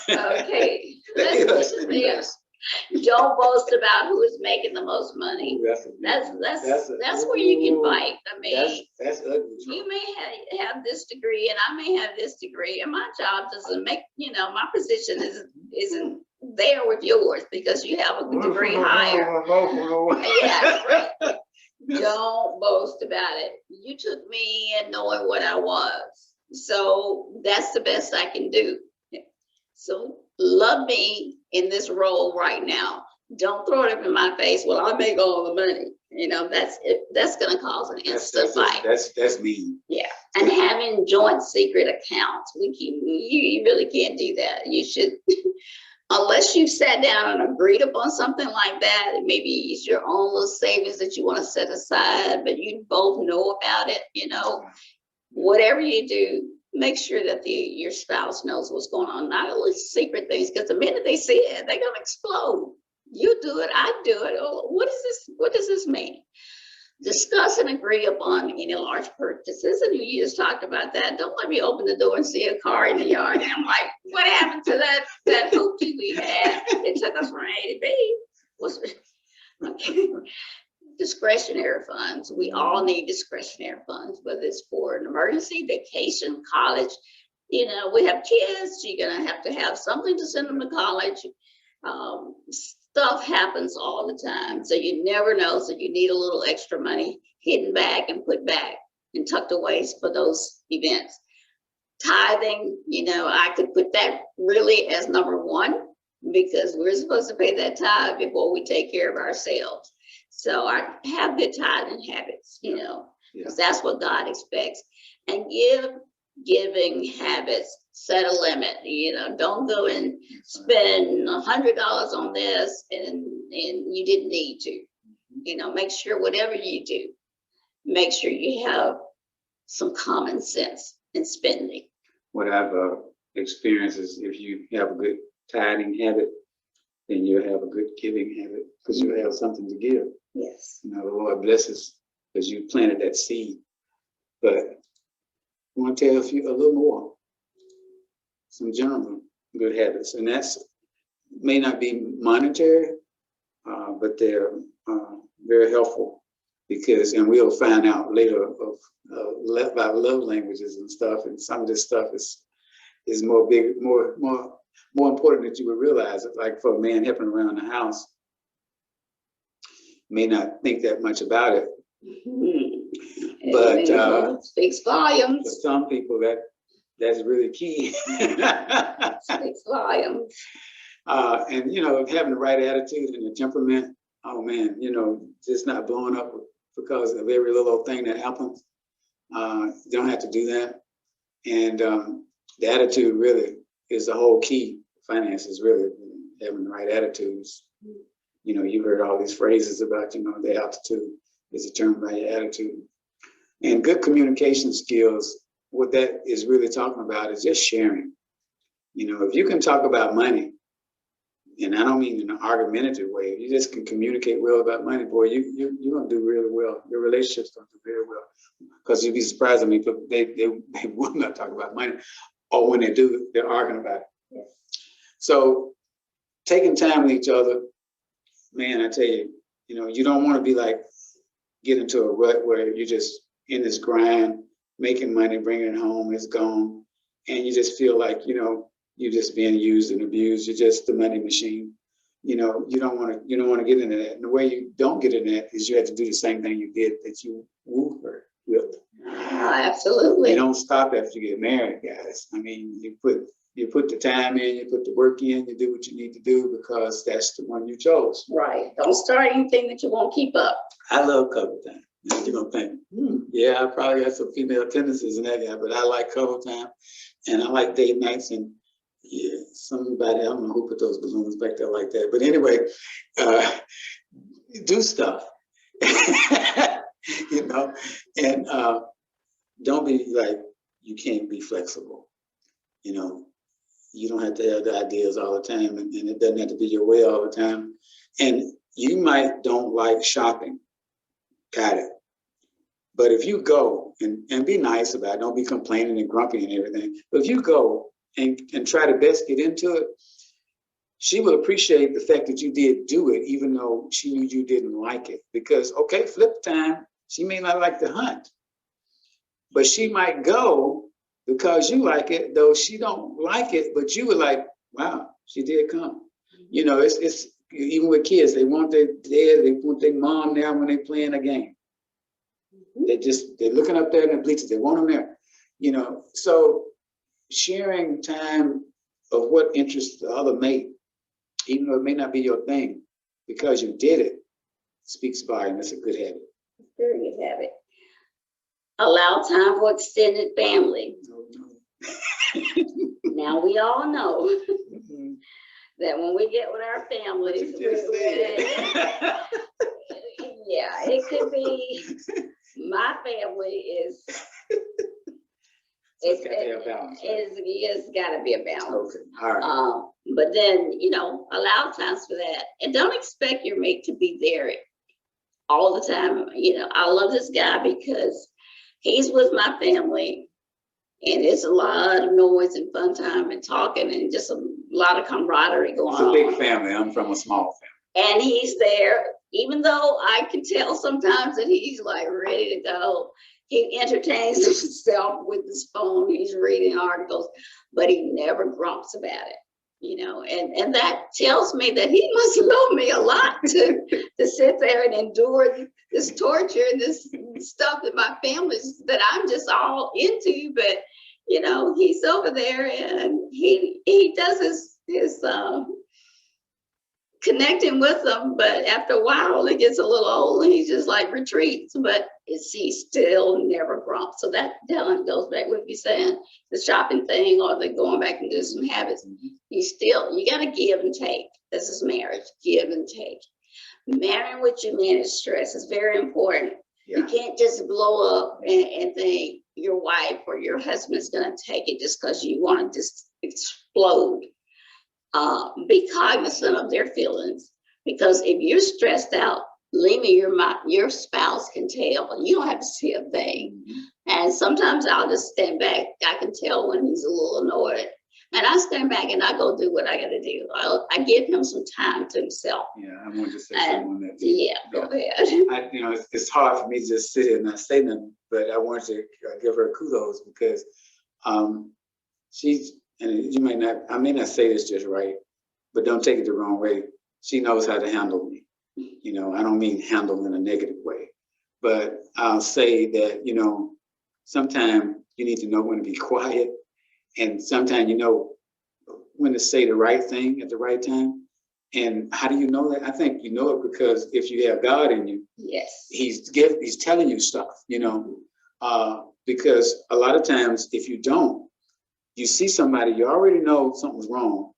[SPEAKER 2] Okay. Yes. Don't boast about who is making the most money. That's where you can fight. I mean,
[SPEAKER 1] that's ugly.
[SPEAKER 2] You may have this degree, and I may have this degree, and my job doesn't make, you know, my position isn't there with yours because you have a degree higher. Yeah, right. Don't boast about it. You took me in knowing what I was, so that's the best I can do. So love me in this role right now. Don't throw it up in my face. Well, I make all the money. You know, that's going to cause an instant fight.
[SPEAKER 1] That's mean.
[SPEAKER 2] Yeah, and having joint secret accounts, you really can't do that. You should, unless you sat down and agreed upon something like that. Maybe it's your own little savings that you want to set aside, but you both know about it. You know, whatever you do, make sure that your spouse knows what's going on. Not only secret things, because the minute they see it, they're gonna explode. You do it, I do it. Oh, what is this? What does this mean? Discuss and agree upon any large purchases. And you just talked about that. Don't let me open the door and see a car in the yard. And I'm like, what happened to that hoopty we had? It took us from A to B. Okay. Discretionary funds. We all need discretionary funds, whether it's for an emergency, vacation, college. You know, we have kids, you're gonna have to have something to send them to college. Stuff happens all the time, so you never know. So you need a little extra money hidden back and put back and tucked away for those events. Tithing, you know, I could put that really as number one because we're supposed to pay that tithe before we take care of ourselves. So I have good tithing habits, you know, because that's what God expects. And giving habits, set a limit, you know, don't go and spend $100 on this and you didn't need to, you know, make sure whatever you do, make sure you have some common sense in spending.
[SPEAKER 1] What I've experienced is if you have a good tithing habit, then you'll have a good giving habit because you'll have something to give.
[SPEAKER 2] Yes.
[SPEAKER 1] You know, the Lord blesses because you planted that seed. But I want to tell you a little more, some general good habits, and that's may not be monetary, but they're very helpful because, and we'll find out later about love languages and stuff, and some of this stuff is more important than you would realize. Like for a man helping around the house, may not think that much about it, but
[SPEAKER 2] speaks volumes.
[SPEAKER 1] For some people, that's really key.
[SPEAKER 2] Speaks volumes.
[SPEAKER 1] And you know, having the right attitude and the temperament. Oh man, you know, just not blowing up because of every little thing that happens. You don't have to do that. And the attitude really is the whole key. Finances really having the right attitudes. You know, you heard all these phrases about, you know, the altitude is determined by your attitude. And good communication skills, what that is really talking about is just sharing. You know, if you can talk about money, and I don't mean in an argumentative way. If you just can communicate well about money, boy, you're gonna do really well. Your relationship's gonna do very well. Because you'd be surprised at me, but they will not talk about money, or when they do, they're arguing about it.
[SPEAKER 2] Yes.
[SPEAKER 1] So taking time with each other, man, I tell you, you don't want to be like get into a rut where you're just in this grind, making money, bringing it home, it's gone, and you just feel like you're just being used and abused. You're just the money machine. You don't want to get into that. And the way you don't get in that is you have to do the same thing you did that you wooed her with.
[SPEAKER 2] Oh, absolutely.
[SPEAKER 1] You don't stop after you get married, guys. I mean, you put the time in, you put the work in, you do what you need to do because that's the one you chose.
[SPEAKER 2] Right. Don't start anything that you won't keep up.
[SPEAKER 1] I love couple time. You're gonna think, yeah, I probably got some female tendencies in that guy, but I like couple time, and I like date nights, and yeah, somebody, I don't know who put those balloons back there like that, but anyway, do stuff, and don't be like you can't be flexible. You don't have to have the ideas all the time, and it doesn't have to be your way all the time. And you might don't like shopping, got it. But if you go and be nice about it, don't be complaining and grumpy and everything. But if you go and try to best get into it, she will appreciate the fact that you did do it, even though she knew you didn't like it. Because, okay, flip time, she may not like to hunt, but she might go because you like it, though she don't like it, but you were like, wow, she did come. It's even with kids, they want their dad, they want their mom there when they're playing a game. They're looking up there in the bleachers, they want them there. So sharing time of what interests the other mate, even though it may not be your thing, because you did it, speaks volume. That's a good habit.
[SPEAKER 2] Very good habit. Allow time for extended family. Now we all know that when we get with our families, yeah, it could be. My family is. It's got to be a balance.
[SPEAKER 1] Okay. All right.
[SPEAKER 2] But then allow times for that, and don't expect your mate to be there all the time. I love this guy because he's with my family, and it's a lot of noise and fun time and talking and just a lot of camaraderie going on.
[SPEAKER 1] It's a big family. I'm from a small family.
[SPEAKER 2] And he's there, even though I can tell sometimes that he's like ready to go. He entertains himself with his phone. He's reading articles, but he never grumps about it. And that tells me that he must love me a lot to sit there and endure this torture and this stuff that my family's that I'm just all into. But he's over there and he does his connecting with them, but after a while it gets a little old and he just like retreats, but he still never grumps. So that goes back with you saying the shopping thing or the going back and do some habits. You got to give and take. This is marriage, give and take. Marrying with you manage stress is very important. Yeah. You can't just blow up and think your wife or your husband's going to take it just because you want to just explode. Be cognizant of their feelings, because if you're stressed out, believe me, your spouse can tell. You don't have to say a thing. And sometimes I'll just stand back. I can tell when he's a little annoyed. And I stand back and I go do what I got to do. I give him some time to himself.
[SPEAKER 1] Yeah, I wanted to say something on that too.
[SPEAKER 2] Yeah, go ahead.
[SPEAKER 1] It's hard for me to just sit here and not say nothing, but I wanted to give her kudos because she's, and I may not say this just right, but don't take it the wrong way. She knows how to handle me. I don't mean handle in a negative way, but I'll say that, sometimes you need to know when to be quiet, and sometimes when to say the right thing at the right time. And how do you know that? I think you know it because if you have God in you,
[SPEAKER 2] yes,
[SPEAKER 1] He's telling you stuff, because a lot of times if you don't, you see somebody, you already know something's wrong,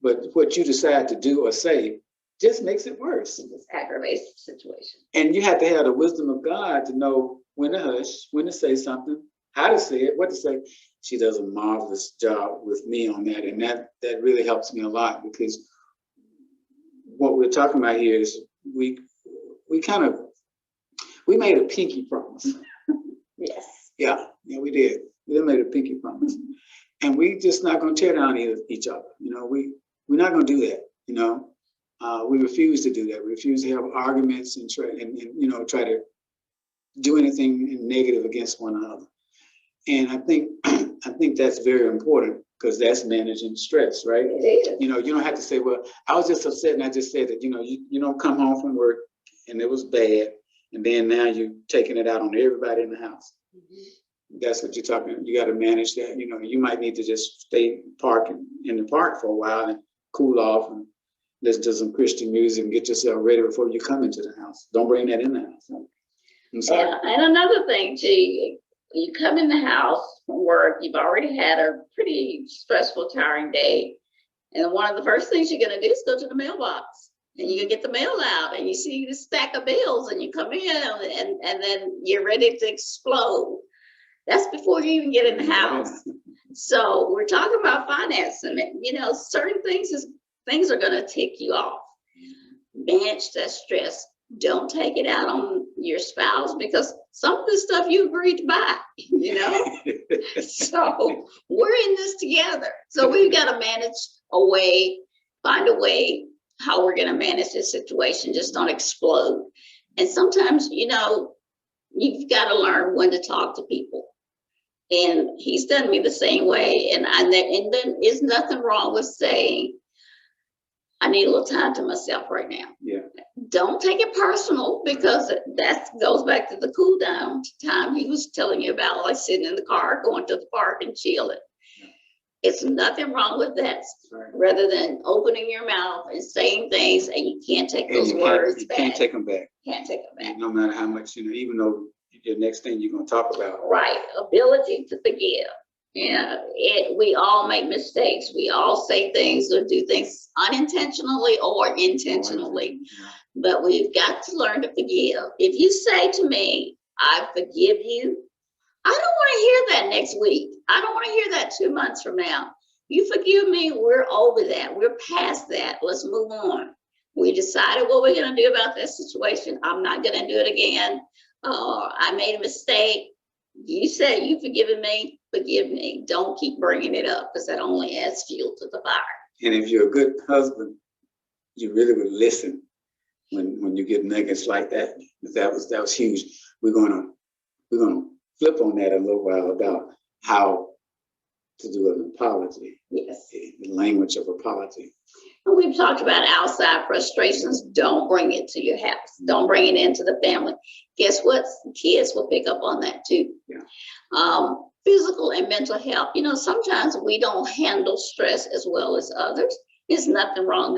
[SPEAKER 1] but what you decide to do or say just makes it worse.
[SPEAKER 2] It aggravates the situation.
[SPEAKER 1] And you have to have the wisdom of God to know when to hush, when to say something, how to say it, what to say. She does a marvelous job with me on that. And that really helps me a lot because what we're talking about here is we made a pinky promise.
[SPEAKER 2] Yes.
[SPEAKER 1] Yeah, we did. We made a pinky promise, and we just not going to tear down each other. We're not going to do that. We refuse to do that. We refuse to have arguments and try to do anything negative against one another. And I think that's very important, because that's managing stress, right?
[SPEAKER 2] It is.
[SPEAKER 1] You don't have to say, well, I was just upset and I just said that, you don't come home from work and it was bad, and then now you're taking it out on everybody in the house. That's what you're talking about. You got to manage that. You might need to just stay in the park for a while and cool off and listen to some Christian music and get yourself ready before you come into the house. Don't bring that in the house. I'm sorry.
[SPEAKER 2] And another thing too, you come in the house from work, you've already had a pretty stressful, tiring day. And one of the first things you're going to do is go to the mailbox, and you can get the mail out, and you see the stack of bills, and you come in and then you're ready to explode. That's before you even get in the house. So we're talking about financing. Certain things are going to tick you off. Manage that stress. Don't take it out on your spouse, because some of the stuff you agreed to buy, So we're in this together. So we've got to find a way how we're going to manage this situation. Just don't explode. And sometimes, you've got to learn when to talk to people. And he's done me the same way. And then there's nothing wrong with saying, I need a little time to myself right now.
[SPEAKER 1] Yeah.
[SPEAKER 2] Don't take it personal, because that goes back to the cool down time he was telling you about, like sitting in the car, going to the park and chilling. Yeah. It's nothing wrong with that. Right. Rather than opening your mouth and saying things, and you can't take those words back.
[SPEAKER 1] You can't take them back.
[SPEAKER 2] Can't take them back.
[SPEAKER 1] No matter how much, even though the next thing you're going to talk about.
[SPEAKER 2] Right. Ability to forgive. We all make mistakes. We all say things or do things unintentionally or intentionally, but we've got to learn to forgive. If you say to me, I forgive you, I don't want to hear that next week. I don't want to hear that 2 months from now. You forgive me, we're over that. We're past that. Let's move on. We decided what we're going to do about that situation. I'm not going to do it again. I made a mistake. You said you forgiven me, forgive me. Don't keep bringing it up, because that only adds fuel to the fire.
[SPEAKER 1] And if you're a good husband, you really would listen when you get nuggets like that. That was huge. We're gonna flip on that a little while about how to do an apology.
[SPEAKER 2] Yes.
[SPEAKER 1] The language of apology.
[SPEAKER 2] And we've talked about outside frustrations. Don't bring it to your house. Don't bring it into the family. Guess what? Kids will pick up on that too.
[SPEAKER 1] Yeah.
[SPEAKER 2] Physical and mental health. Sometimes we don't handle stress as well as others. There's nothing wrong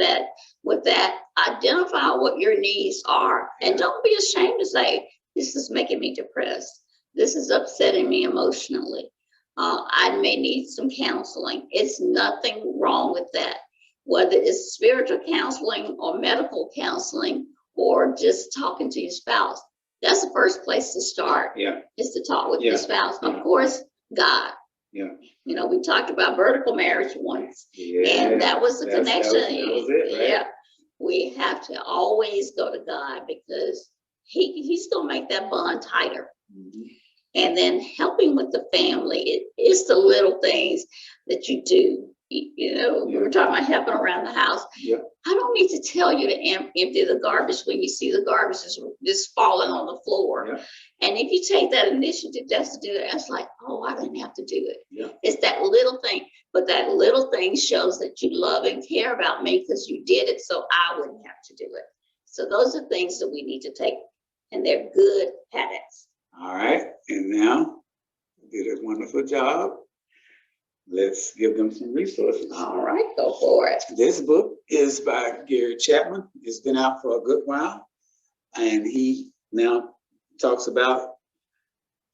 [SPEAKER 2] with that. Identify what your needs are, and don't be ashamed to say, this is making me depressed. This is upsetting me emotionally. I may need some counseling. It's nothing wrong with that. Whether it's spiritual counseling or medical counseling or just talking to your spouse. That's the first place to start.
[SPEAKER 1] Yeah.
[SPEAKER 2] Is to talk with your spouse.
[SPEAKER 1] Yeah.
[SPEAKER 2] Of course, God.
[SPEAKER 1] Yeah.
[SPEAKER 2] We talked about vertical marriage once.
[SPEAKER 1] Yeah.
[SPEAKER 2] And that was the connection.
[SPEAKER 1] That was it, right?
[SPEAKER 2] Yeah. We have to always go to God, because he's going to make that bond tighter. Mm-hmm. And then helping with the family. It's the little things that you do. We were talking about helping around the house.
[SPEAKER 1] Yeah.
[SPEAKER 2] I don't need to tell you to empty the garbage when you see the garbage is just falling on the floor. Yeah. And if you take that initiative just to do it, it's like, oh, I didn't have to do it. Yeah. It's that little thing. But that little thing shows that you love and care about me, because you did it so I wouldn't have to do it. So those are things that we need to take, and they're good habits.
[SPEAKER 1] All right. And now you did a wonderful job. Let's give them some resources.
[SPEAKER 2] All right, go for it.
[SPEAKER 1] This book is by Gary Chapman. It's been out for a good while. And he now talks about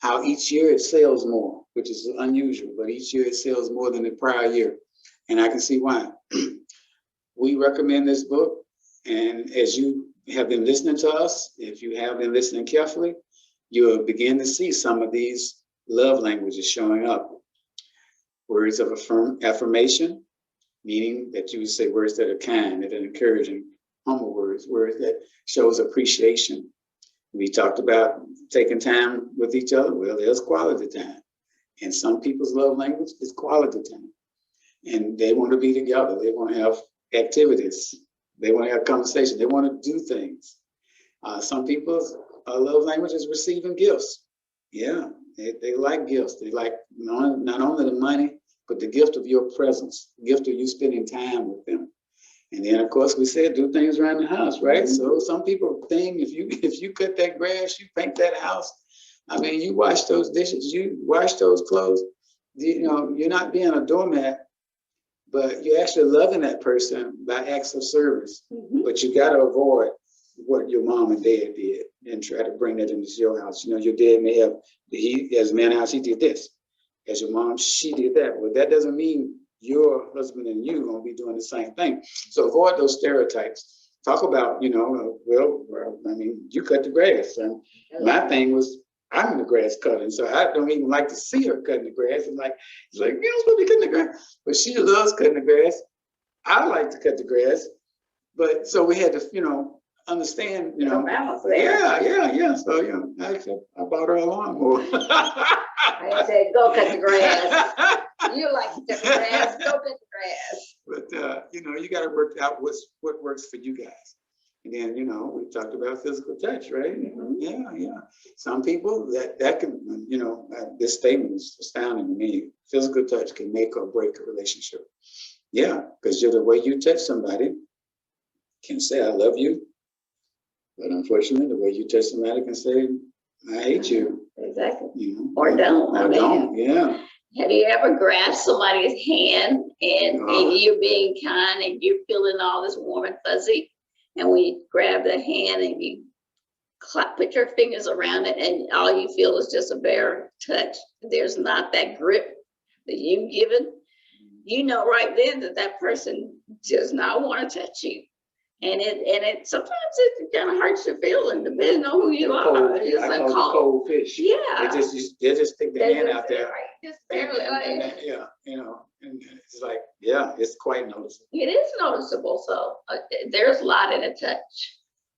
[SPEAKER 1] how each year it sells more, which is unusual, but each year it sells more than the prior year. And I can see why. We recommend this book. And as you have been listening to us, if you have been listening carefully, you'll begin to see some of these love languages showing up. Words of affirmation, meaning that you would say words that are kind, that are encouraging, humble words, words that shows appreciation. We talked about taking time with each other. Well, there's quality time. And some people's love language is quality time. And they want to be together. They want to have activities. They want to have conversation. They want to do things. Some people's love language is receiving gifts. Yeah, they like gifts. They like not only the money, but the gift of your presence, the gift of you spending time with them. And then, of course, we said do things around the house, right? Mm-hmm. So some people think if you cut that grass, you paint that house. I mean, you wash those dishes, you wash those clothes. You know, you're not being a doormat, but you're actually loving that person by acts of service. Mm-hmm. But you got to avoid what your mom and dad did and try to bring that into your house. You know, your dad may have, as a man in the house, he did this. As your mom, she did that. Well, that doesn't mean your husband and you gonna be doing the same thing. So avoid those stereotypes. Talk about, you know, well, I mean, you cut the grass. And my thing was, I'm the grass cutting, so I don't even like to see her cutting the grass. It's like, you don't supposed to be cutting the grass. But she loves cutting the grass. I like to cut the grass. But so we had to, you know, understand, you know. Yeah. So, you know, I bought her a lawnmower.
[SPEAKER 2] I said, go cut the grass. You like to cut the grass, go cut the grass.
[SPEAKER 1] But, you know, you got to work out what works for you guys. And then, you know, we talked about physical touch, right? Mm-hmm. Yeah. Some people that can, you know, this statement is astounding to me. Physical touch can make or break a relationship. Yeah, because the way you touch somebody can say, I love you. But unfortunately, the way you touch somebody can say, I hate you.
[SPEAKER 2] Exactly.
[SPEAKER 1] You know?
[SPEAKER 2] Or don't.
[SPEAKER 1] Or don't, yeah.
[SPEAKER 2] Have you ever grasped somebody's hand and you're being kind and you're feeling all this warm and fuzzy? And we grab the hand and you put your fingers around it and all you feel is just a bare touch. There's not that grip that you've given. You know right then that person does not want to touch you. And it sometimes it kind of hurts your feeling depending on who you are. It's
[SPEAKER 1] I call it cold fish.
[SPEAKER 2] Yeah.
[SPEAKER 1] They just stick their hand out there.
[SPEAKER 2] Right, just barely.
[SPEAKER 1] Yeah, you know, and it's like, yeah, it's quite noticeable.
[SPEAKER 2] It is noticeable. So there's a lot in a touch.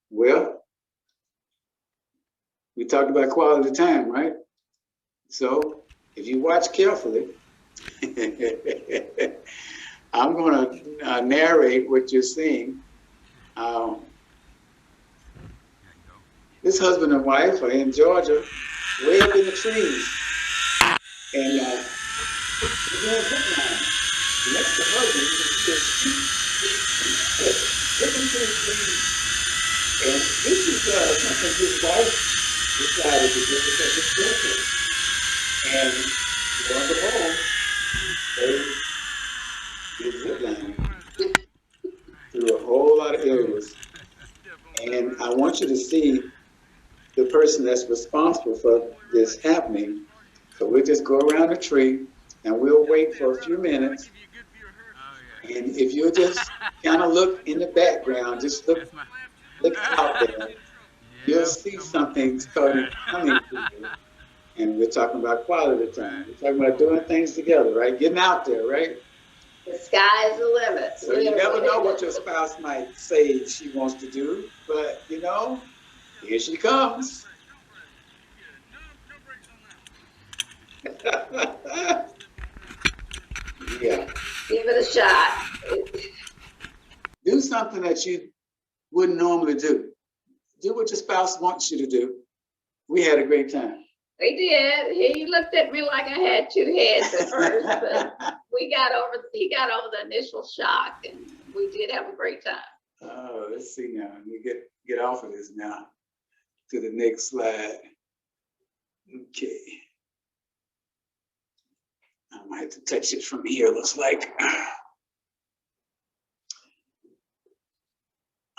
[SPEAKER 1] Well, we talked about quality time, right? So if you watch carefully, I'm going to narrate what you're seeing. This husband and wife are in Georgia, way up in the trees, and they're doing zip line. Next to the husband is looking to the trees, and this is something his wife decided to do because it's beautiful. And lo and behold, they did zip line through a whole lot of areas. And I want you to see the person that's responsible for this happening. So we'll just go around the tree and we'll wait for a few minutes. And if you just kind of look in the background, just look out there, you'll see something starting coming to you. And we're talking about quality time. We're talking about doing things together, right? Getting out there, right?
[SPEAKER 2] The sky's the limit.
[SPEAKER 1] So you never know what your spouse might say she wants to do, but you know, here she comes. Yeah.
[SPEAKER 2] Give it a shot.
[SPEAKER 1] Do something that you wouldn't normally do. Do what your spouse wants you to do. We had a great time.
[SPEAKER 2] We did. He looked at me like I had two heads at first, but he got over the initial shock, and we did have a great time.
[SPEAKER 1] Oh, let's see now. Let me get off of this now to the next slide. Okay. I might have to touch it from here, looks like.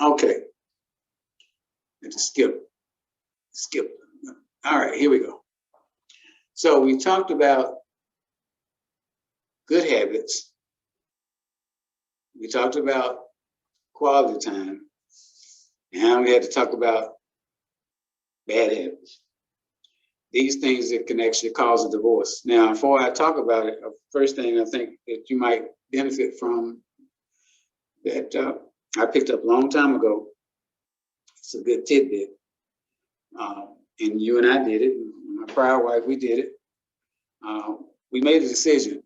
[SPEAKER 1] Okay. Let's skip. All right, here we go. So we talked about good habits. We talked about quality time. And we had to talk about bad habits. These things that can actually cause a divorce. Now, before I talk about it, first thing I think that you might benefit from that I picked up a long time ago. It's a good tidbit. And you and I did it. My prior wife, we did it. We made a decision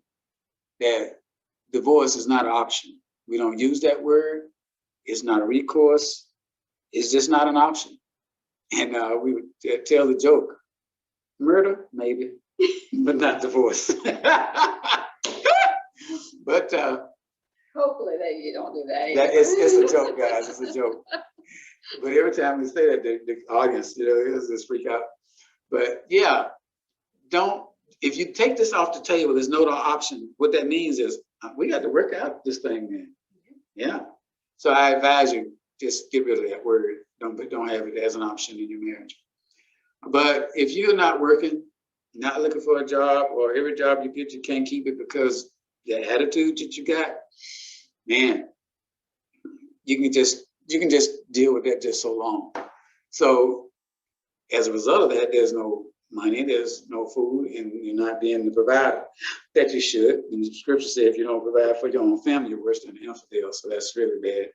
[SPEAKER 1] that divorce is not an option. We don't use that word. It's not a recourse. It's just not an option. And we would tell the joke, murder, maybe, but not divorce. But
[SPEAKER 2] Hopefully that you don't do that.
[SPEAKER 1] it's a joke, guys. It's a joke. But every time we say that, the audience, it just freak out. But yeah, if you take this off the table, there's no other option. What that means is we got to work out this thing, man. Yeah. So I advise you, just get rid of that word. Don't have it as an option in your marriage. But if you're not working, not looking for a job, or every job you get, you can't keep it because the attitude that you got, man, you can just deal with that just so long. So as a result of that, there's no money, there's no food, and you're not being the provider that you should. And the scripture says if you don't provide for your own family, you're worse than an infidel. So that's really bad.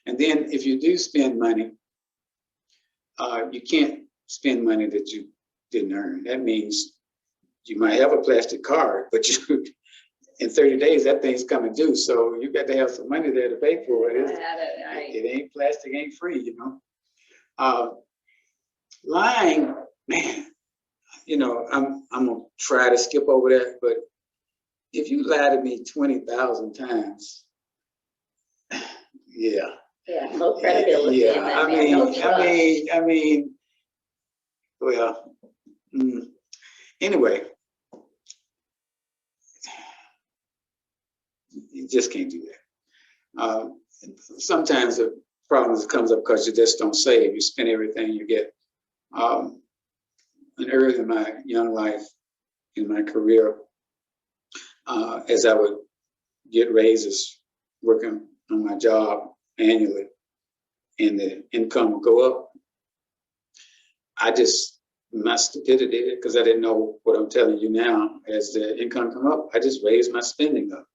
[SPEAKER 1] And then if you do spend money, you can't spend money that you didn't earn. That means you might have a plastic card, but in 30 days, that thing's coming due. So you got to have some money there to pay for it. It ain't plastic, ain't free, you know. Lying, man, I'm gonna try to skip over that, but if you lie to me 20,000 times, yeah.
[SPEAKER 2] Yeah, no credibility.
[SPEAKER 1] Yeah,
[SPEAKER 2] I
[SPEAKER 1] mean, well, anyway, you just can't do that. Sometimes the problem comes up because you just don't save. You spend everything you get. And early in my young life, in my career, as I would get raises working on my job annually, and the income would go up, my stupidity, because I didn't know what I'm telling you now, as the income come up, I just raised my spending up.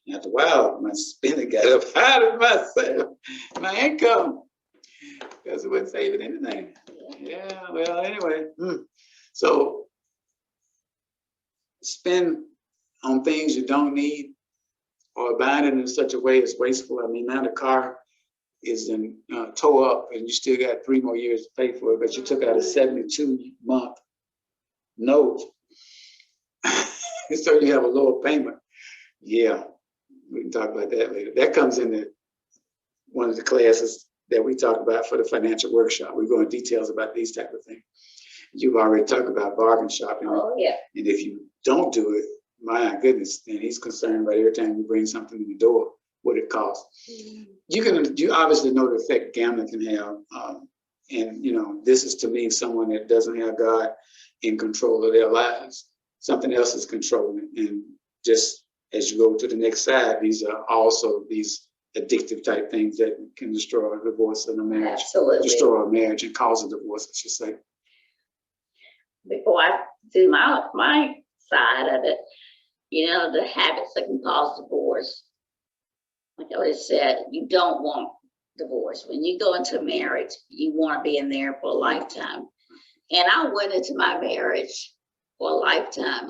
[SPEAKER 1] And after a while, my spending got up higher than my income, because it wasn't saving anything. Yeah, well, anyway, so spend on things you don't need, or buying it in such a way it's wasteful. I mean, now the car is in tore up and you still got 3 more years to pay for it, but you took out a 72-month note. So you have a lower payment. Yeah, we can talk about that later. That comes into one of the classes that we talk about for the financial workshop. We go in details about these type of things. You've already talked about bargain shopping.
[SPEAKER 2] Oh, yeah.
[SPEAKER 1] And if you don't do it, my goodness, then he's concerned about every time you bring something in the door, what it costs. You obviously know the effect gambling can have. And this is, to me, someone that doesn't have God in control of their lives. Something else is controlling. And just as you go to the next side, these are also these addictive type things that can destroy a divorce and a marriage.
[SPEAKER 2] Absolutely.
[SPEAKER 1] Destroy a marriage and cause a divorce, I should say.
[SPEAKER 2] Before I do my side of it, the habits that can cause divorce. Like I always said, you don't want divorce. When you go into marriage, you want to be in there for a lifetime. And I went into my marriage for a lifetime.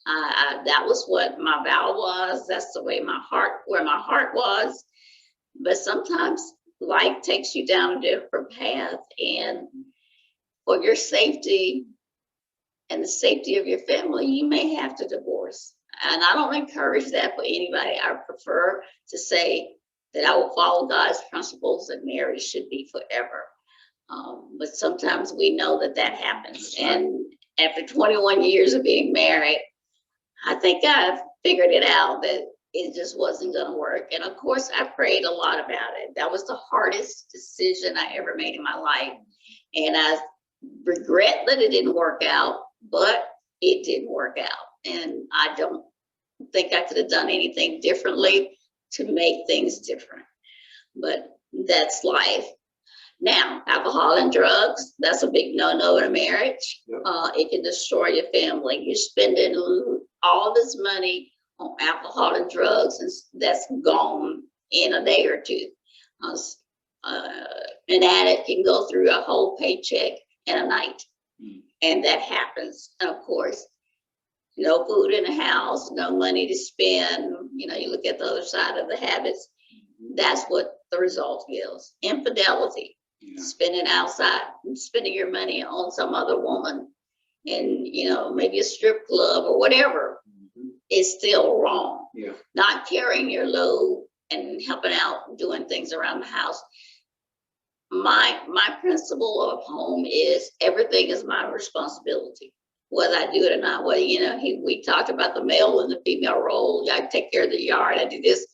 [SPEAKER 2] That was what my vow was. That's the way where my heart was. But sometimes life takes you down a different path, and for your safety and the safety of your family, you may have to divorce. And I don't encourage that for anybody. I prefer to say that I will follow God's principles, that marriage should be forever. But sometimes we know that happens. And after 21 years of being married, I think I figured it out that it just wasn't going to work. And of course, I prayed a lot about it. That was the hardest decision I ever made in my life. And I regret that it didn't work out, but it didn't work out. And I don't think I could have done anything differently to make things different. But that's life. Now, alcohol and drugs, that's a big no-no in a marriage.
[SPEAKER 1] Yep.
[SPEAKER 2] It can destroy your family. You're spending all this money on alcohol and drugs, and that's gone in a day or two. an addict can go through a whole paycheck in a night. And that happens. And of course, no food in the house, no money to spend. You know, you look at the other side of the habits. That's what the result is. Infidelity, spending outside, spending your money on some other woman in, you know, maybe a strip club or whatever. Is still wrong. Not carrying your load and helping out, doing things around the house. My principle of home is everything is my responsibility, whether I do it or not. Well, you know, we talked about the male and the female role. I take care of the yard, I do this,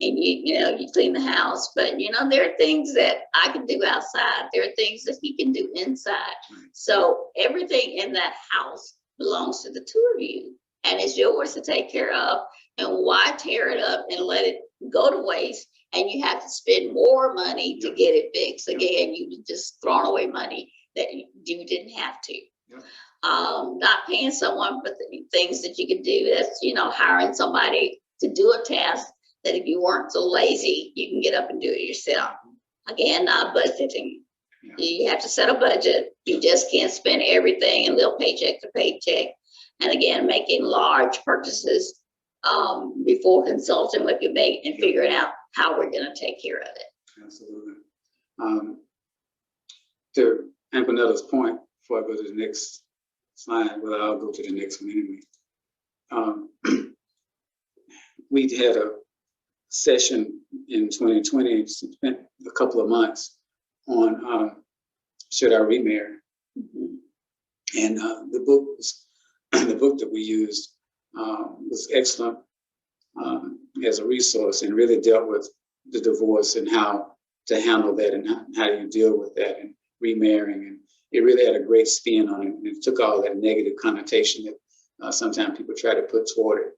[SPEAKER 2] and you know, you clean the house. But you know, there are things that I can do outside. There are things that he can do inside. So everything in that house belongs to the two of you, and it's yours to take care of. And why tear it up and let it go to waste? And you have to spend more money to get it fixed. Again, you just thrown away money that you didn't have to. Not paying someone for things that you can do. That's, you know, hiring somebody to do a task that if you weren't so lazy, you can get up and do it yourself. Again, not budgeting. You have to set a budget. You just can't spend everything and live paycheck to paycheck. And again, making large purchases before consulting with your mate and figuring out how we're going to take care of it.
[SPEAKER 1] Absolutely. To Antonetta's point, before I go to the next slide, well, I'll go to the next one anyway. We had a session in 2020, spent a couple of months on should I remarry? And the book that we used was excellent as a resource and really dealt with the divorce and how to handle that and how you deal with that and remarrying. And it really had a great spin on it. And it took all that negative connotation that sometimes people try to put toward it.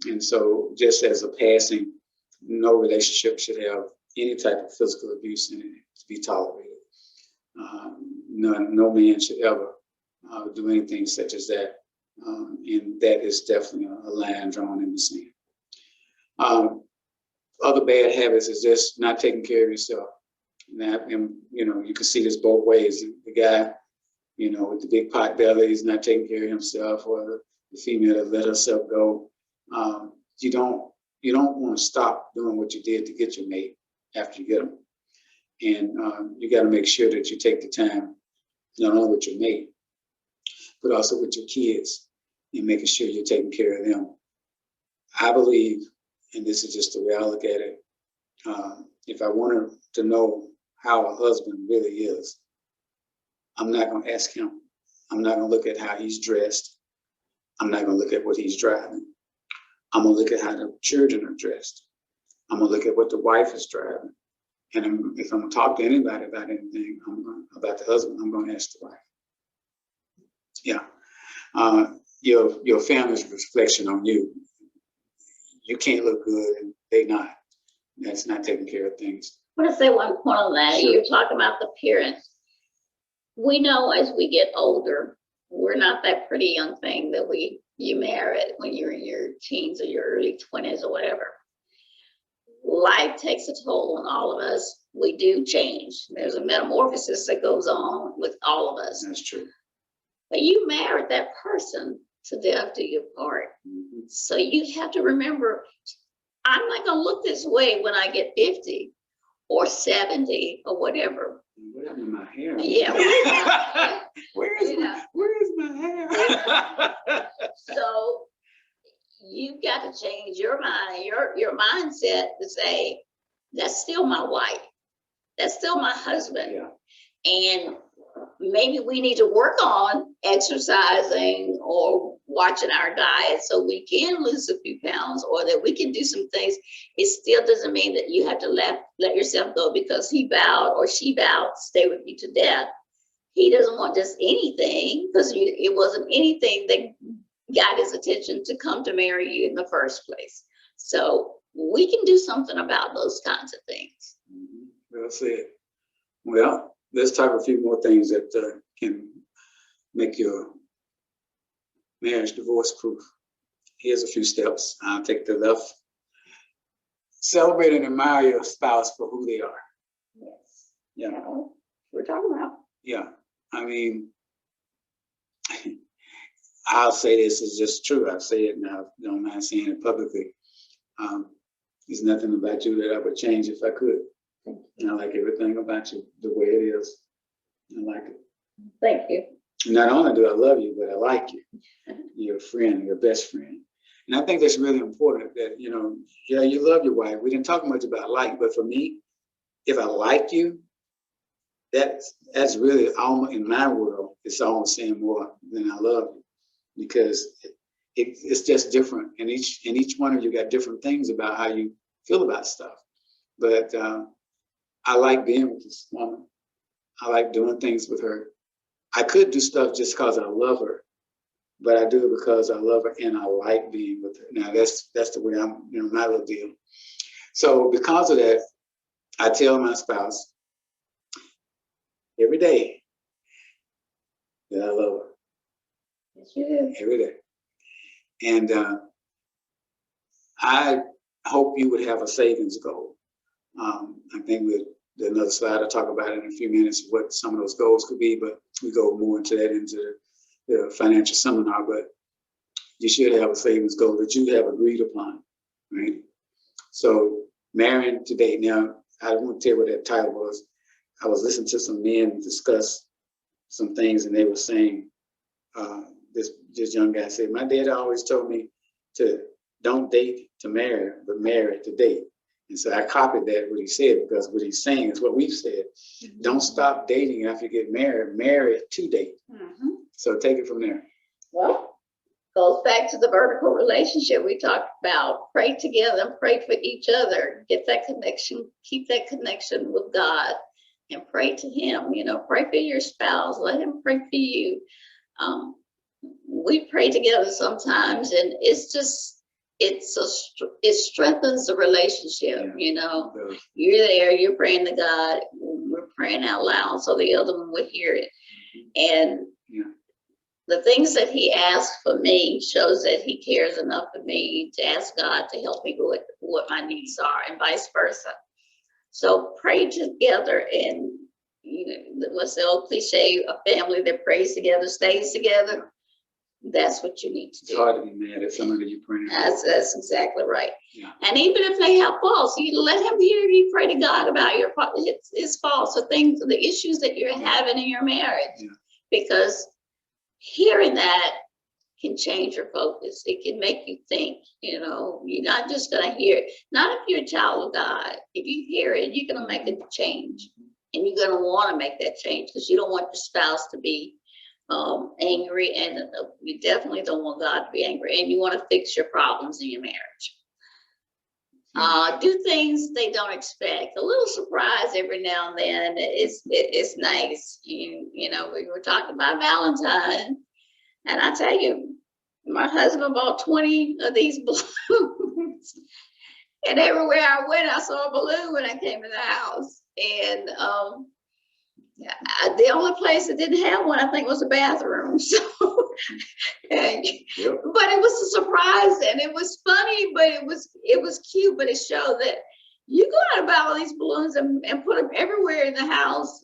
[SPEAKER 1] And so just as a passing, no relationship should have any type of physical abuse in it to be tolerated. No man should ever do anything such as that. And that is definitely a line drawn in the sand. Other bad habits is just not taking care of yourself. And, you know, you can see this both ways. The guy, you know, with the big pot belly is not taking care of himself, or the female that let herself go. You don't want to stop doing what you did to get your mate after you get them. And you got to make sure that you take the time, not only with your mate, but also with your kids, and making sure you're taking care of them. I believe, and this is just the way I look at it, if I wanted to know how a husband really is, I'm not going to ask him. I'm not going to look at how he's dressed. I'm not going to look at what he's driving. I'm going to look at how the children are dressed. I'm going to look at what the wife is driving. And if I'm going to talk to anybody about anything about the husband, I'm going to ask the wife. Yeah. Your family's reflection on you. You can't look good and they not. That's not taking care of things.
[SPEAKER 2] I want to say one point on that. Sure. You're talking about the parents. We know as we get older, we're not that pretty young thing that you marry when you're in your teens or your early 20s or whatever. Life takes a toll on all of us. We do change. There's a metamorphosis that goes on with all of us.
[SPEAKER 1] That's true.
[SPEAKER 2] But you married that person to death do you part. Mm-hmm. So you have to remember, I'm not going to look this way when I get 50 or 70 or whatever.
[SPEAKER 1] What happened to my hair?
[SPEAKER 2] Yeah.
[SPEAKER 1] Where is my hair?
[SPEAKER 2] So you've got to change your mind, your mindset to say, that's still my wife. That's still my husband. Yeah. And maybe we need to work on exercising or watching our diet so we can lose a few pounds, or that we can do some things. It still doesn't mean that you have to let yourself go because he vowed or she vowed to stay with you to death. He doesn't want just anything, because it wasn't anything that got his attention to come to marry you in the first place. So we can do something about those kinds of things.
[SPEAKER 1] Well said. Well, let's talk a few more things that can make your marriage divorce proof. Here's a few steps. I'll take the left celebrate and admire your spouse for who they are.
[SPEAKER 2] Yes.
[SPEAKER 1] Yeah.
[SPEAKER 2] You know, we're talking about.
[SPEAKER 1] Yeah. I mean, I'll say this is just true. I say it now, don't mind saying it publicly. There's nothing about you that I would change if I could. And I like everything about you the way it is. I like it.
[SPEAKER 2] Thank you.
[SPEAKER 1] Not only do I love you, but I like you. You're a friend, your best friend. And I think that's really important that, you know, yeah, you love your wife. We didn't talk much about like, but for me, if I like you, that's really almost, in my world, it's almost saying more than I love you, because it's just different. And each one of you got different things about how you feel about stuff. But I like being with this woman. I like doing things with her. I could do stuff just because I love her, but I do it because I love her and I like being with her. Now that's the way I'm, you know, my little deal. So because of that, I tell my spouse every day that I love her.
[SPEAKER 2] Yes, you do.
[SPEAKER 1] Every day. And I hope you would have a savings goal. I think with another slide, I'll talk about it in a few minutes, what some of those goals could be, but we go more into that into the financial seminar. But you should have a savings goal that you have agreed upon, right? So marrying today. Now, I won't tell you what that title was. I was listening to some men discuss some things, and they were saying, this young guy said, my dad always told me to don't date to marry, but marry to date. And so I copied that, what he said, because what he's saying is what we've said. Mm-hmm. Don't stop dating after you get married, marry to date. Mm-hmm. So take it from there.
[SPEAKER 2] Well, goes back to the vertical relationship we talked about. Pray together, pray for each other, get that connection, keep that connection with God, and pray to Him. You know, pray for your spouse, let Him pray for you. We pray together sometimes, and it's just, it strengthens the relationship. Yeah. You know, you're there, you're praying to God, we're praying out loud so the other one would hear it. And the things that He asks for me shows that He cares enough for me to ask God to help me with what my needs are, and vice versa. So pray together, and you know, what's the old cliche, a family that prays together stays together. That's what you need to do.
[SPEAKER 1] It's hard to be mad at somebody you're praying for.
[SPEAKER 2] That's exactly right. Yeah. And even if they have faults, you let Him hear you pray to God about your his faults, or things, the issues that you're having in your marriage. Yeah. Because hearing that can change your focus. It can make you think. You know, you're not just gonna hear it. Not if you're a child of God. If you hear it, you're gonna make a change, and you're gonna want to make that change because you don't want your spouse to be angry, and you definitely don't want God to be angry, and you want to fix your problems in your marriage. Do things they don't expect. A little surprise every now and then. It's nice. You know, we were talking about Valentine, and I tell you, my husband bought 20 of these balloons, and everywhere I went, I saw a balloon when I came in the house, and the only place that didn't have one, I think, was the bathroom. So, but it was a surprise, and it was funny, but it was cute. But it showed that you go out and buy all these balloons and put them everywhere in the house.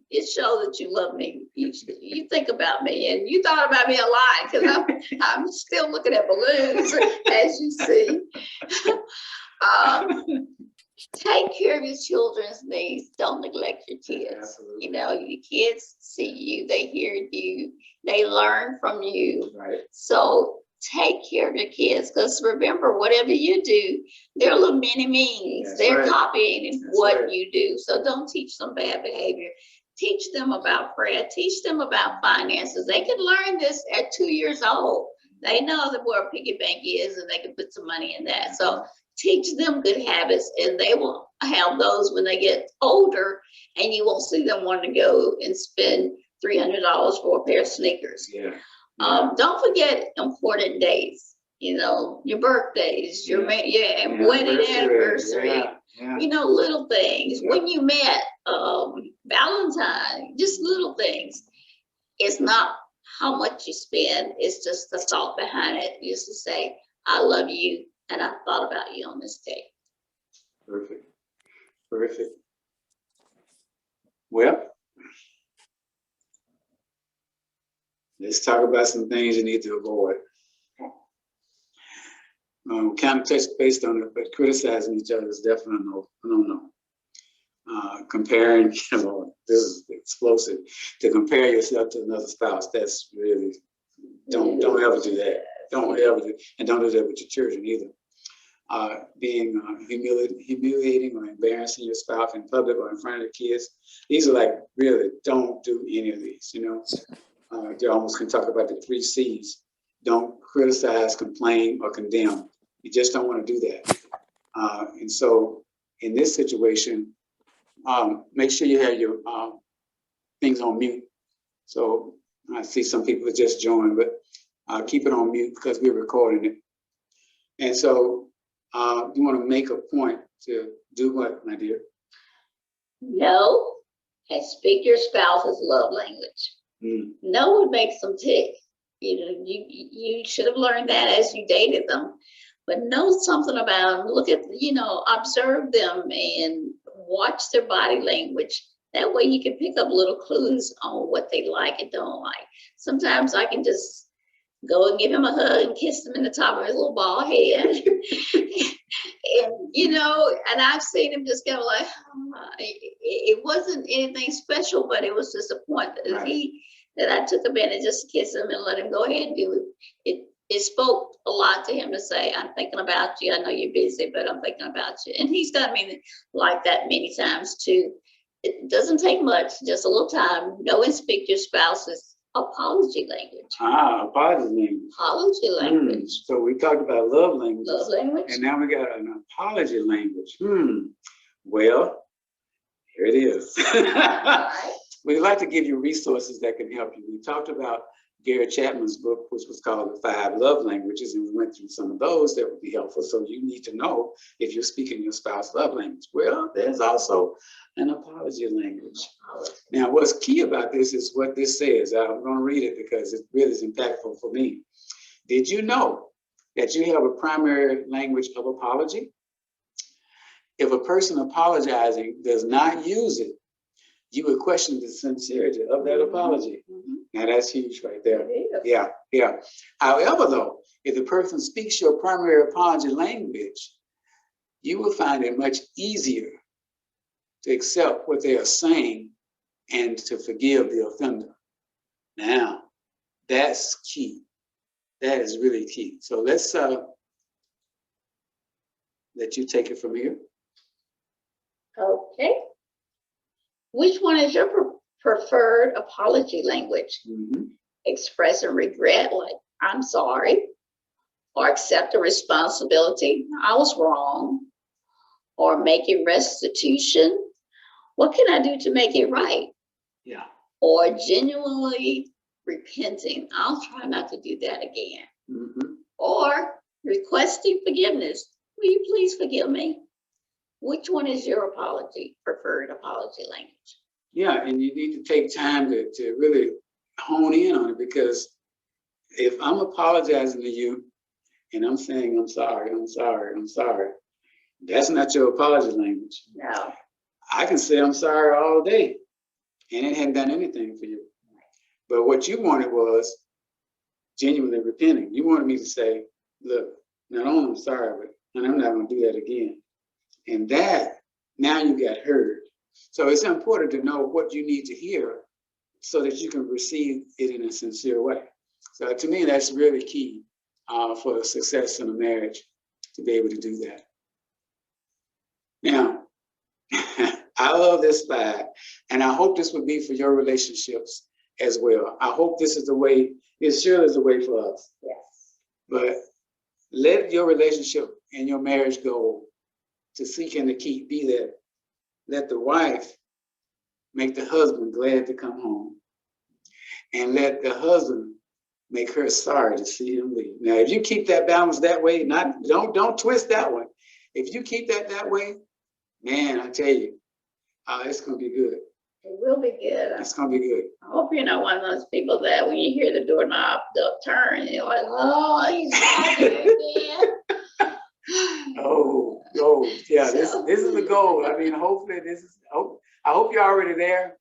[SPEAKER 2] It showed that you love me. You think about me, and you thought about me a lot, because I'm still looking at balloons, as you see. Take care of your children's needs. Don't neglect your kids. Absolutely. You know, your kids see you, they hear you, they learn from you. Right. So take care of your kids, because remember, whatever you do, they're little mini me's. That's they're right. Copying That's what right. you do. So don't teach them bad behavior. Teach them about prayer. Teach them about finances. They can learn this at 2 years old. They know that where a piggy bank is, and they can put some money in that. So teach them good habits, and they will have those when they get older, and you won't see them wanting to go and spend $300 for a pair of sneakers. Yeah. Don't forget important days, you know, your birthdays, your wedding anniversary, you know, little things. Yeah. When you met, Valentine, just little things. It's not how much you spend, it's just the thought behind it. You used to say, I love you, and I thought about you on this day.
[SPEAKER 1] Perfect. Perfect. Well, let's talk about some things you need to avoid. Kind of touch based on it, but criticizing each other is definitely no. Comparing, this is explosive. To compare yourself to another spouse, that's really, don't ever do that. Don't ever do, and don't do that with your children either. Being humiliating or embarrassing your spouse in public or in front of the kids. These are like, really, don't do any of these, you almost can talk about the 3 C's. Don't criticize, complain, or condemn. You just don't want to do that. And so in this situation, make sure you have your things on mute. So I see some people just joined, but keep it on mute because we're recording it. And so you want to make a point to do what, my dear?
[SPEAKER 2] Know and speak your spouse's love language. Know what makes them tick. You should have learned that as you dated them, but know something about them. Look at, observe them and watch their body language. That way you can pick up little clues on what they like and don't like. Sometimes I can just go and give him a hug and kiss him in the top of his little bald head. And I've seen him just go like, it wasn't anything special, but it was just a point that I took him in and just kiss him and let him go ahead and do it. It spoke a lot to him to say, I'm thinking about you. I know you're busy, but I'm thinking about you. And he's got me like that many times too. It doesn't take much, just a little time. Know and speak your spouse's apology language.
[SPEAKER 1] Apology language.
[SPEAKER 2] Apology language.
[SPEAKER 1] So we talked about love language.
[SPEAKER 2] Love language.
[SPEAKER 1] And now we got an apology language. Well, here it is.
[SPEAKER 2] Right.
[SPEAKER 1] We'd like to give you resources that can help you. We talked about Gary Chapman's book, which was called The 5 Love Languages, and we went through some of those that would be helpful. So you need to know if you're speaking your spouse's love language. Well, there's also an apology language. Now, what's key about this is what this says. I'm going to read it because it really is impactful for me. Did you know that you have a primary language of apology? If a person apologizing does not use it, you would question the sincerity of that apology. Now that's huge right there. Yeah. However, though, if the person speaks your primary apology language, you will find it much easier to accept what they are saying and to forgive the offender. Now, that's key. That is really key. So let's let you take it from here.
[SPEAKER 2] Okay. Which one is your preferred apology language? Expressing regret, like I'm sorry, or accept a responsibility, I was wrong, or making restitution, what can I do to make it right?
[SPEAKER 1] Yeah.
[SPEAKER 2] Or genuinely repenting, I'll try not to do that again. Or requesting forgiveness, will you please forgive me? Which one is your preferred apology language?
[SPEAKER 1] Yeah, and you need to take time to really hone in on it, because if I'm apologizing to you and I'm saying, I'm sorry, that's not your apology language.
[SPEAKER 2] No.
[SPEAKER 1] I can say I'm sorry all day and it hadn't done anything for you. But what you wanted was genuinely repenting. You wanted me to say, look, not only I'm sorry, but I'm not going to do that again. And that, now you got heard. So it's important to know what you need to hear so that you can receive it in a sincere way. So to me, that's really key for success in a marriage, to be able to do that. Now, I love this slide, and I hope this would be for your relationships as well. I hope this is the way, it sure is the way for us.
[SPEAKER 2] Yes.
[SPEAKER 1] But let your relationship and your marriage goal to seek and to keep be that. Let the wife make the husband glad to come home, and let the husband make her sorry to see him leave. Now, if you keep that balance that way, don't twist that one. If you keep that way, man, I tell you, it's gonna be good.
[SPEAKER 2] It will be good.
[SPEAKER 1] It's gonna be good.
[SPEAKER 2] I hope you're not one of those people that when you hear the doorknob turn, you're like, oh, he's back here again.
[SPEAKER 1] Oh, Yeah,
[SPEAKER 2] So-
[SPEAKER 1] this is the goal. I mean, hopefully I hope you're already there.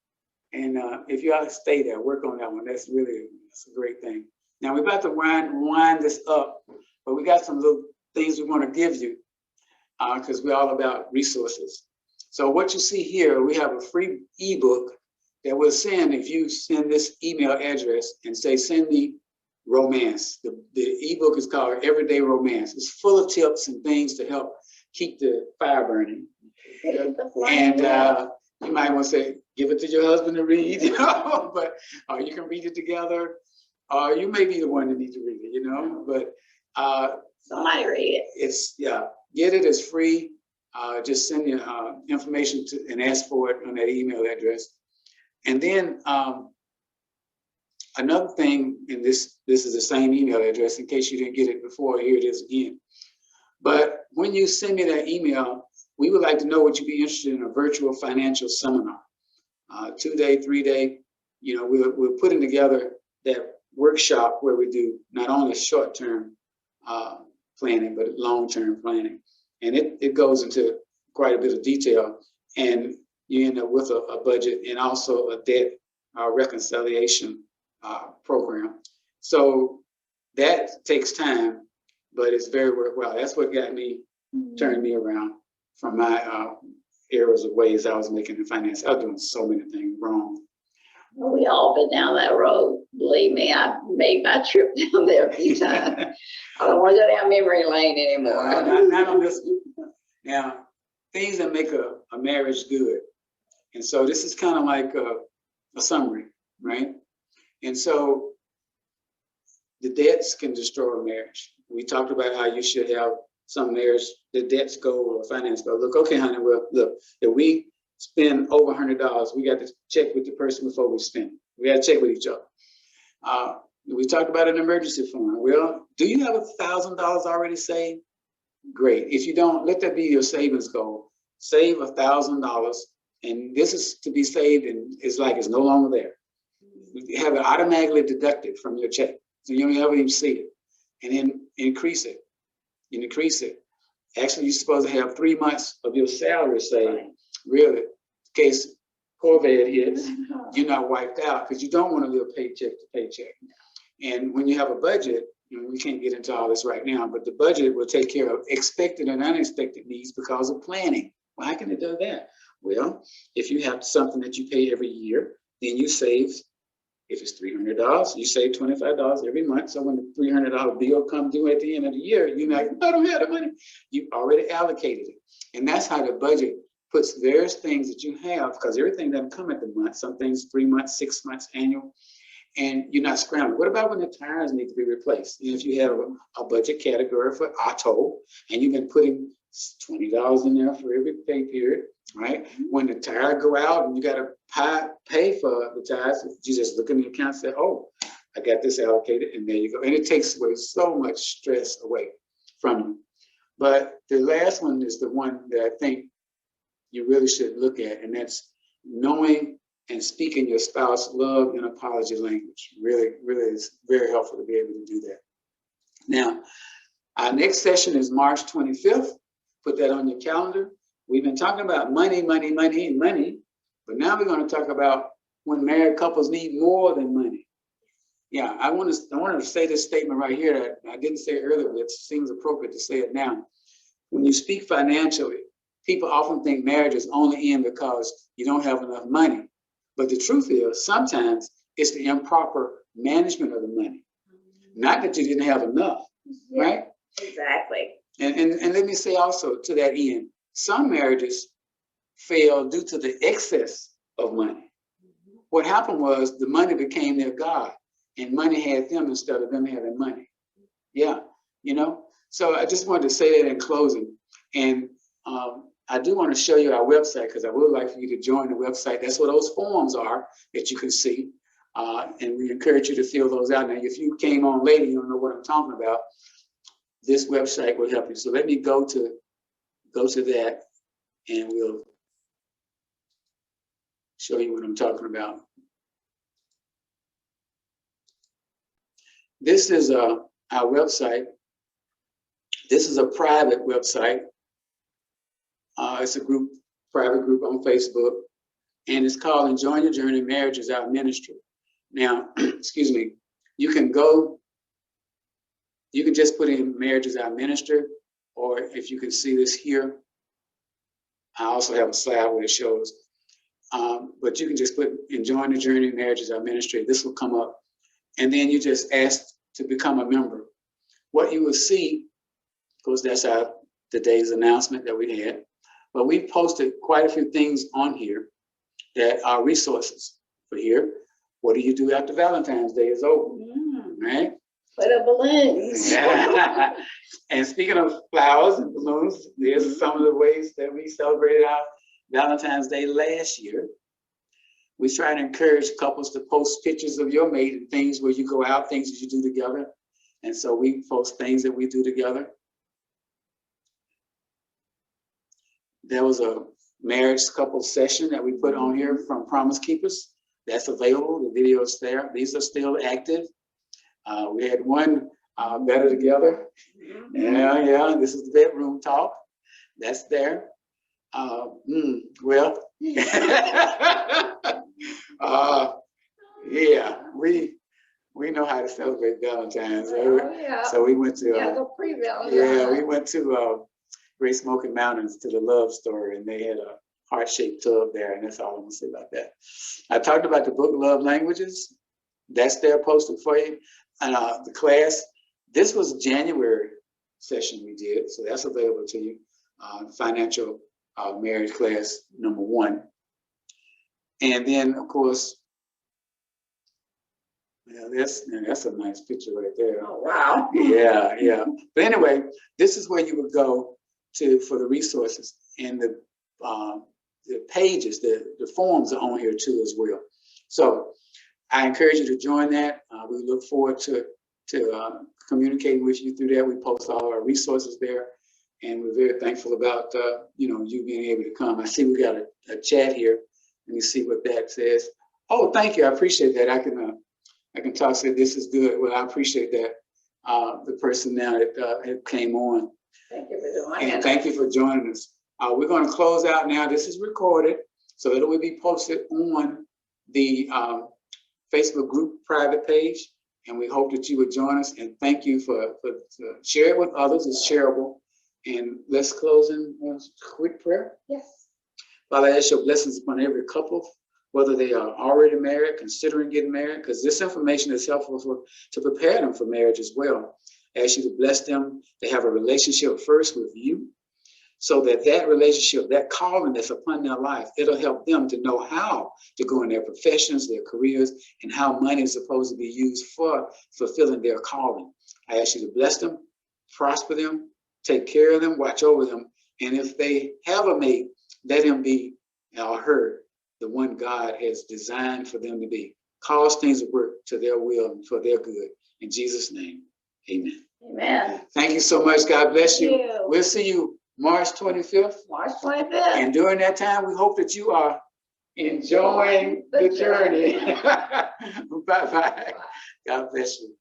[SPEAKER 1] And if you ought to stay there, work on that one. That's a great thing. Now we're about to wind this up, but we got some little things we want to give you because we're all about resources. So what you see here, we have a free ebook that we'll send if you send this email address and say, send me romance. The ebook is called Everyday Romance. It's full of tips and things to help keep the fire burning. And you might want to say, give it to your husband to read, you know, but you can read it together. You may be the one that needs to read it, you know, but
[SPEAKER 2] somebody read it.
[SPEAKER 1] It's, yeah, get it, it's free. Just send your information to and ask for it on that email address. And then another thing, and this is the same email address in case you didn't get it before, here it is again. But when you send me that email, we would like to know what you'd be interested in a virtual financial seminar. 2-day, 3-day, you know, we're putting together that workshop where we do not only short-term planning, but long-term planning. And it goes into quite a bit of detail, and you end up with a budget and also a debt reconciliation program. So that takes time, but it's very worthwhile. That's what got me, turned me around from my errors of ways I was making in finance. I was doing so many things wrong.
[SPEAKER 2] Well, we all been down that road. Believe me, I've made my trip down there a few times. I don't want to go down memory lane anymore.
[SPEAKER 1] Not on this one. Now, things that make a marriage good. And so this is kind of like a summary, right? And so the debts can destroy a marriage. We talked about how you should have some marriage, the debts go or finance go. Look, okay, honey, well, look, if we spend over $100, we got to check with the person before we spend. We got to check with each other. We talked about an emergency fund. Well, do you have $1,000 already saved? Great. If you don't, let that be your savings goal. Save $1,000, and this is to be saved, and it's like it's no longer there. You have it automatically deducted from your check, so you don't ever even see it, and then increase it. You increase it. Actually, you're supposed to have 3 months of your salary saved. Right. Really, in case COVID hits, you're not wiped out, because you don't want to live paycheck to paycheck. And when you have a budget, we can't get into all this right now, but the budget will take care of expected and unexpected needs because of planning. Why can it do that? Well, if you have something that you pay every year, then you save, if it's $300, you save $25 every month. So when the $300 bill comes due at the end of the year, you're like, I don't have the money. You already allocated it. And that's how the budget puts various things that you have, because everything doesn't come at the month. Some things 3 months, 6 months, annual. And you're not scrambling. What about when the tires need to be replaced? And if you have a budget category for auto, and you've been putting $20 in there for every pay period, right? When the tire go out and you got to pay for the tires, you just look in the account and say, oh, I got this allocated, and there you go. And it takes away so much stress away from you. But the last one is the one that I think you really should look at, and that's knowing and speaking your spouse love and apology language. Really, really is very helpful to be able to do that. Now, our next session is March 25th. Put that on your calendar. We've been talking about money, money, money, and money, but now we're going to talk about when married couples need more than money. Yeah, I want to say this statement right here that I didn't say earlier, but it seems appropriate to say it now. When you speak financially, people often think marriage is only in because you don't have enough money. But the truth is, sometimes it's the improper management of the money. Not that you didn't have enough, yeah, right?
[SPEAKER 2] Exactly.
[SPEAKER 1] And let me say also to that end, some marriages fail due to the excess of money. What happened was the money became their God, and money had them instead of them having money. Yeah, you know? So I just wanted to say that in closing. And I do want to show you our website, because I would like for you to join the website. That's what those forms are that you can see. And we encourage you to fill those out. Now, if you came on later, you don't know what I'm talking about, this website will help you. So let me go to that, and we'll show you what I'm talking about. This is our website. This is a private website. It's a group, private group on Facebook, and it's called Enjoying Your Journey, Marriage is Our Ministry. Now, excuse me, you can just put in Marriage is Our Ministry, or if you can see this here, I also have a slide where it shows, but you can just put Enjoying the Journey, Marriage is Our Ministry. This will come up, and then you just ask to become a member. What you will see, of course, that's today's announcement that we had, but we posted quite a few things on here that are resources for here. What do you do after Valentine's Day is over, right?
[SPEAKER 2] Put up balloons.
[SPEAKER 1] And speaking of flowers and balloons, there's some of the ways that we celebrated our Valentine's Day last year. We try to encourage couples to post pictures of your mate and things where you go out, things that you do together. And so we post things that we do together. There was a marriage couple session that we put on here from Promise Keepers. That's available. The video is there. These are still active. We had one Better Together. Yeah. This is the bedroom talk. That's there. Well, yeah, we know how to celebrate Valentine's. So we went to
[SPEAKER 2] the pre-Valentine's.
[SPEAKER 1] Yeah, we went to Great Smoky Mountains to the Love Story, and they had a heart-shaped tub there, and that's all I'm gonna say about that. I talked about the book Love Languages. That's there posted for you. And the class, this was January session we did, so that's available to you. Financial marriage class number 1. And then, of course, yeah, that's a nice picture right there.
[SPEAKER 2] Oh, wow.
[SPEAKER 1] Yeah. But anyway, this is where you would go for the resources, and the pages, the forms are on here too as well. So I encourage you to join that. We look forward to communicating with you through that. We post all our resources there, and we're very thankful about you being able to come. I see we got a chat here. Let me see what that says. Oh, thank you. I appreciate that. I can talk. Say this is good. Well, I appreciate that. The person now that came on.
[SPEAKER 2] Thank you for joining us.
[SPEAKER 1] And thank you for joining us. We're going to close out now. This is recorded, so it will be posted on the Facebook group private page, and we hope that you would join us. And thank you for share it with others. It's shareable. And let's close in one quick prayer.
[SPEAKER 2] Yes.
[SPEAKER 1] Father, I ask your blessings upon every couple, whether they are already married, considering getting married, because this information is helpful to prepare them for marriage as well. I ask you to bless them to have a relationship first with you, so that relationship, that calling that's upon their life, it'll help them to know how to go in their professions, their careers, and how money is supposed to be used for fulfilling their calling. I ask you to bless them, prosper them, take care of them, watch over them. And if they have a mate, let him be or her the one God has designed for them to be. Cause things to work to their will and for their good. In Jesus' name, amen.
[SPEAKER 2] Amen.
[SPEAKER 1] Thank you so much. God bless you.
[SPEAKER 2] Thank you.
[SPEAKER 1] We'll see you March 25th.
[SPEAKER 2] March 25th.
[SPEAKER 1] And during that time, we hope that you are enjoying the journey. Bye-bye. God bless you.